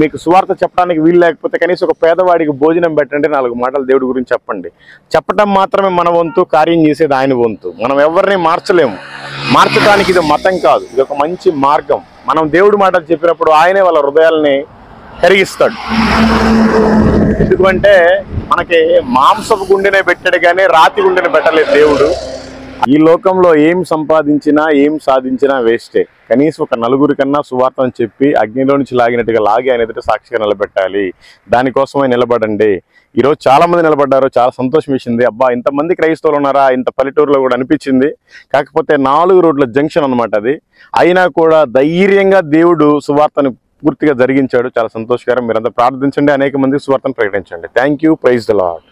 మీకు సువార్త చెప్పడానికి వీలు లేకపోతే కనీసం ఒక పేదవాడికి భోజనం పెట్టండి, 4 మాటలు దేవుడి గురించి చెప్పండి. చెప్పటం మాత్రమే మన వంతు, కార్యం చేసేది ఆయన వంతు. మనం ఎవరిని మార్చలేము. మార్చడానికి ఇది మతం కాదు, ఇది ఒక మంచి మార్గం. మనం దేవుడి మాటలు చెప్పినప్పుడు ఆయనే వాళ్ళ హృదయాల్ని కరిగిస్తాడు. ఎందుకంటే మనకి మాంసపు గుండెనే పెట్టాడు కానీ రాతి గుండెని పెట్టలేదు దేవుడు. ఈ లోకంలో ఏం సంపాదించినా ఏం సాధించినా వేస్టే. కనీసం ఒక 4 కన్నా సువార్తను చెప్పి అగ్నిలో నుంచి లాగినట్టుగా లాగి ఆయన ఎదుట సాక్షిగా నిలబెట్టాలి. దానికోసమే నిలబడండి. ఈరోజు చాలా మంది నిలబడ్డారు, చాలా సంతోషం వేసింది. అబ్బా ఇంతమంది క్రైస్తవులు ఉన్నారా ఇంత పల్లెటూరులో కూడా అనిపించింది. కాకపోతే 4 రోడ్ల జంక్షన్ అన్నమాట అది. అయినా కూడా ధైర్యంగా దేవుడు సువార్తను పూర్తిగా జరిగించాడు. చాలా సంతోషకరం. మీరంతా ప్రార్థించండి, అనేక మందికి సువార్తను ప్రకటించండి. Thank you. Praise the Lord.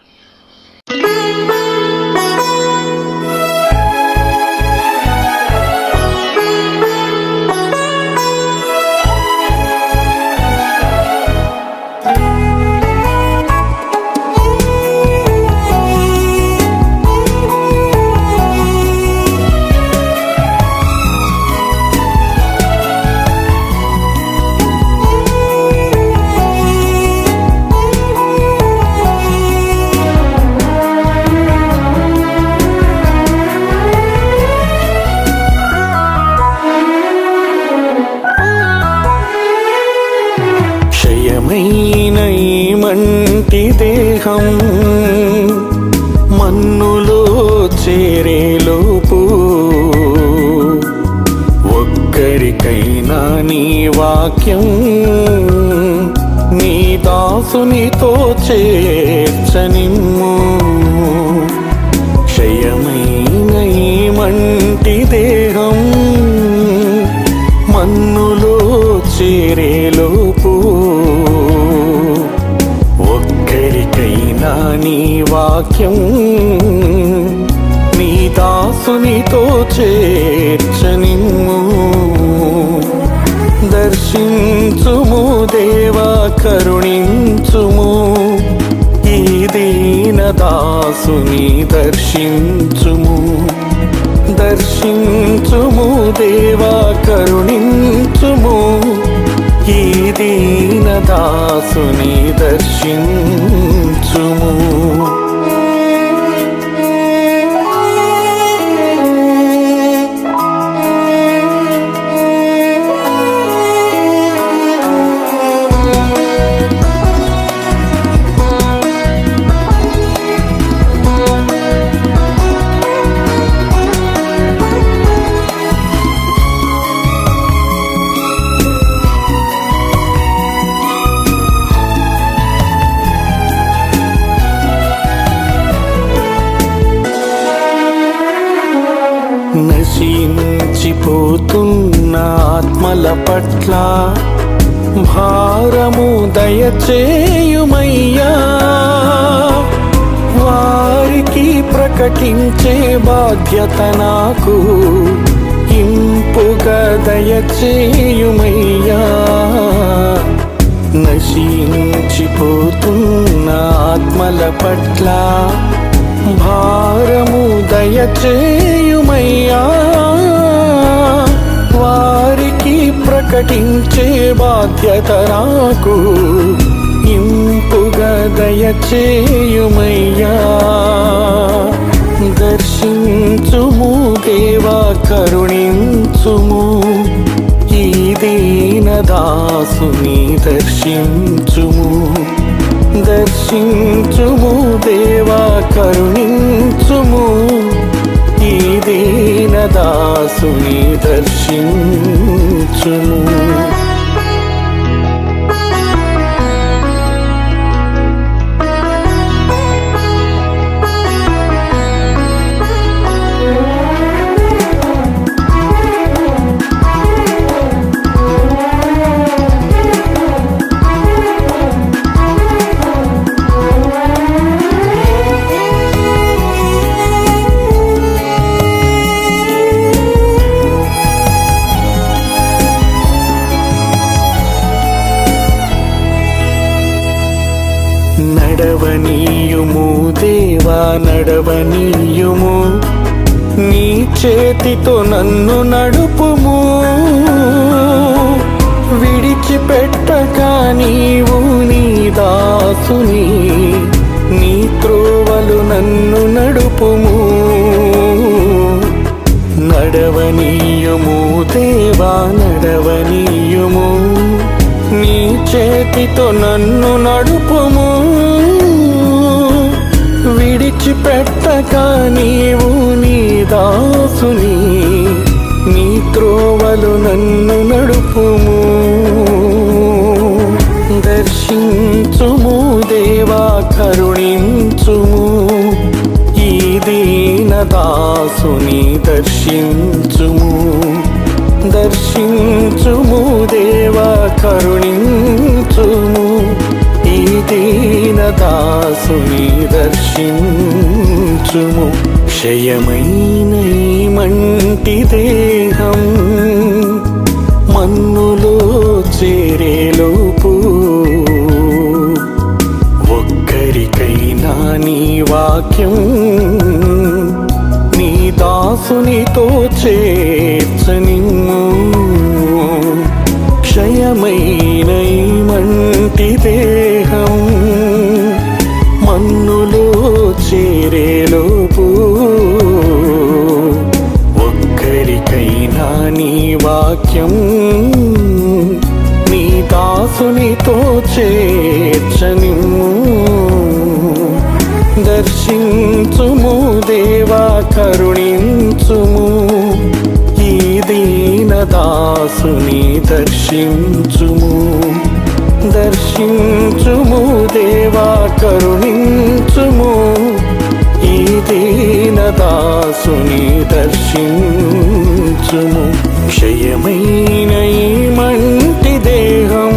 మంటి దేహం మన్నులో చేరేలోపు ఒక్కరికైనా నీ వాక్యం నీ దాసునితో చేర్చనిమ్ము. క్షయమైన ఈ మంటి దేహం మన్నులో చేరేలోపు ఒక్కరికైనా నీ వాక్యం నీ దాసునితో చేర్చనిమ్ము. దర్శించుము దేవా కరుణించుము ఈ దీన దాసుని దర్శించుము. దర్శించుము దేవా కరుణించుము ఈ దీన దాసుని దర్శించుము. నశించిపోతున్న ఆత్మల పట్ల భారము దయచేయుమయ్యా. వారికి ప్రకటించే బాధ్యత నాకు ఇంపుగా దయచేయుమయ్యా. నశించిపోతున్న ఆత్మల పట్ల భారము దయచేయుమయ్యా. వారికి ప్రకటించే బాధ్యత నాకు ఇంపుగా దయచేయుమయ్యా. దర్శించుము దేవా కరుణించుము ఈ దీన దాసుని దర్శించుము. దర్శించుము దేవా కరుణించుము ఈ దీన దాసుని దర్శించుము. నడవనీయుము దేవా నడవనీయుము నీ చేతితో నన్ను నడుపుము. విడిచిపెట్టక నీవు నీ దాసుని నీ త్రోవలు నన్ను నడుపుము నడవనీయుము దేవా నడవనీయుము నీ చేతితో నన్ను నడుపుము విడిచిపెట్టక నీవు నీ దాసుని నీ త్రోవలు నన్ను నడుపుము దర్శించుము దేవా కరుణించుము ఈ దీన దాసుని దర్శించుము దర్శించుము దేవా కరుణించుము ఈ దీన దాసుని దర్శించుము క్షయమైన ఈ మంటి దేహం మన్నులో చేరేలోపు ఒక్కరికైనా నీ వాక్యం నీ దాసునితో చేర్చనిమ్ము క్షయమైన ఈ మంటి దేహం మన్నులో చేరేలోపు ఒక్కరికైనా నీ వాక్యం నీ దాసునితో చేర్చనిమ్ము దర్శించుము దేవా కరుణించుము ఈ దీన దాసుని దర్శించుము దర్శించుము దేవా కరుణించుము ఈ దీన దాసుని దర్శించుము క్షయమైన ఈ మంటి దేహం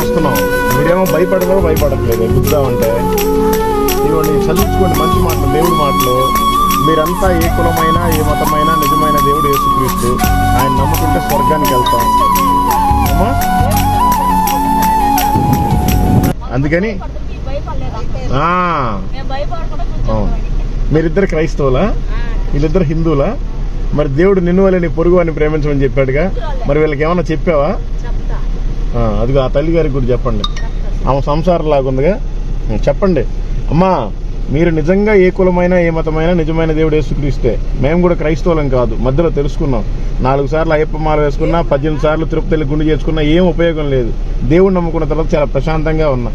వస్తున్నాం మీరేమో భయపడట్లేదు గుద్దామంటే ఇవ్వండి చదివించుకోండి మంచి మాటలు దేవుడి మాటలు మీరంతా ఏ కులమైన ఏ మతమైన నిజమైన దేవుడు యేసుక్రీస్తు ఆయన నమ్ముకుంటే స్వర్గానికి వెళ్తాం అమ్మా అందుకని మీరిద్దరు క్రైస్తవులా వీళ్ళిద్దరు హిందువులా మరి దేవుడు నిన్ను వల్ల నీ పొరుగు అని ప్రేమించమని చెప్పాడుగా మరి వీళ్ళకి ఏమన్నా చెప్పావా అదిగో ఆ తల్లి గారికి కూడా చెప్పండి ఆమె సంసారం లాగుందిగా చెప్పండి అమ్మా మీరు నిజంగా ఏ కులమైనా ఏ మతమైనా నిజమైన దేవుడు యేసుక్రీస్తే మేము కూడా క్రైస్తవులం కాదు మధ్యలో తెలుసుకున్నాం 4 సార్లు అయ్యప్ప మాల వేసుకున్నా 18 సార్లు తిరుపతి గుండు చేసుకున్నా ఏం ఉపయోగం లేదు దేవుడు నమ్ముకున్న తర్వాత చాలా ప్రశాంతంగా ఉన్నా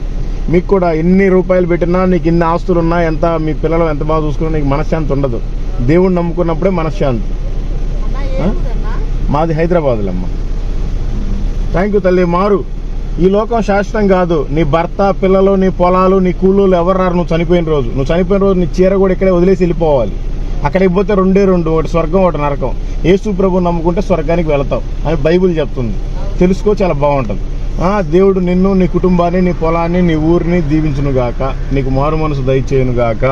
మీకు కూడా ఎన్ని రూపాయలు పెట్టినా నీకు ఇన్ని ఆస్తులు ఉన్నా ఎంత మీ పిల్లలు ఎంత బాగా చూసుకున్నా నీకు మనశ్శాంతి ఉండదు దేవుడు నమ్ముకున్నప్పుడే మనశ్శాంతి మాది హైదరాబాద్లో అమ్మ థ్యాంక్ యూ తల్లి మారు ఈ లోకం శాశ్వతం కాదు నీ భర్త పిల్లలు నీ పొలాలు నీ కూలీలు ఎవరు రారు నువ్వు చనిపోయిన రోజు నీ చీర కూడా ఇక్కడే వదిలేసి వెళ్ళిపోవాలి అక్కడికి పోతే 2 ఒకటి స్వర్గం ఒకటి నరకం యేసు ప్రభు నమ్ముకుంటే స్వర్గానికి వెళతావు అని బైబిల్ చెప్తుంది తెలుసుకో చాలా బాగుంటుంది దేవుడు నిన్ను నీ కుటుంబాన్ని నీ పొలాన్ని నీ ఊరిని దీవించును గాక నీకు మారు మనసు దయచేయును గాక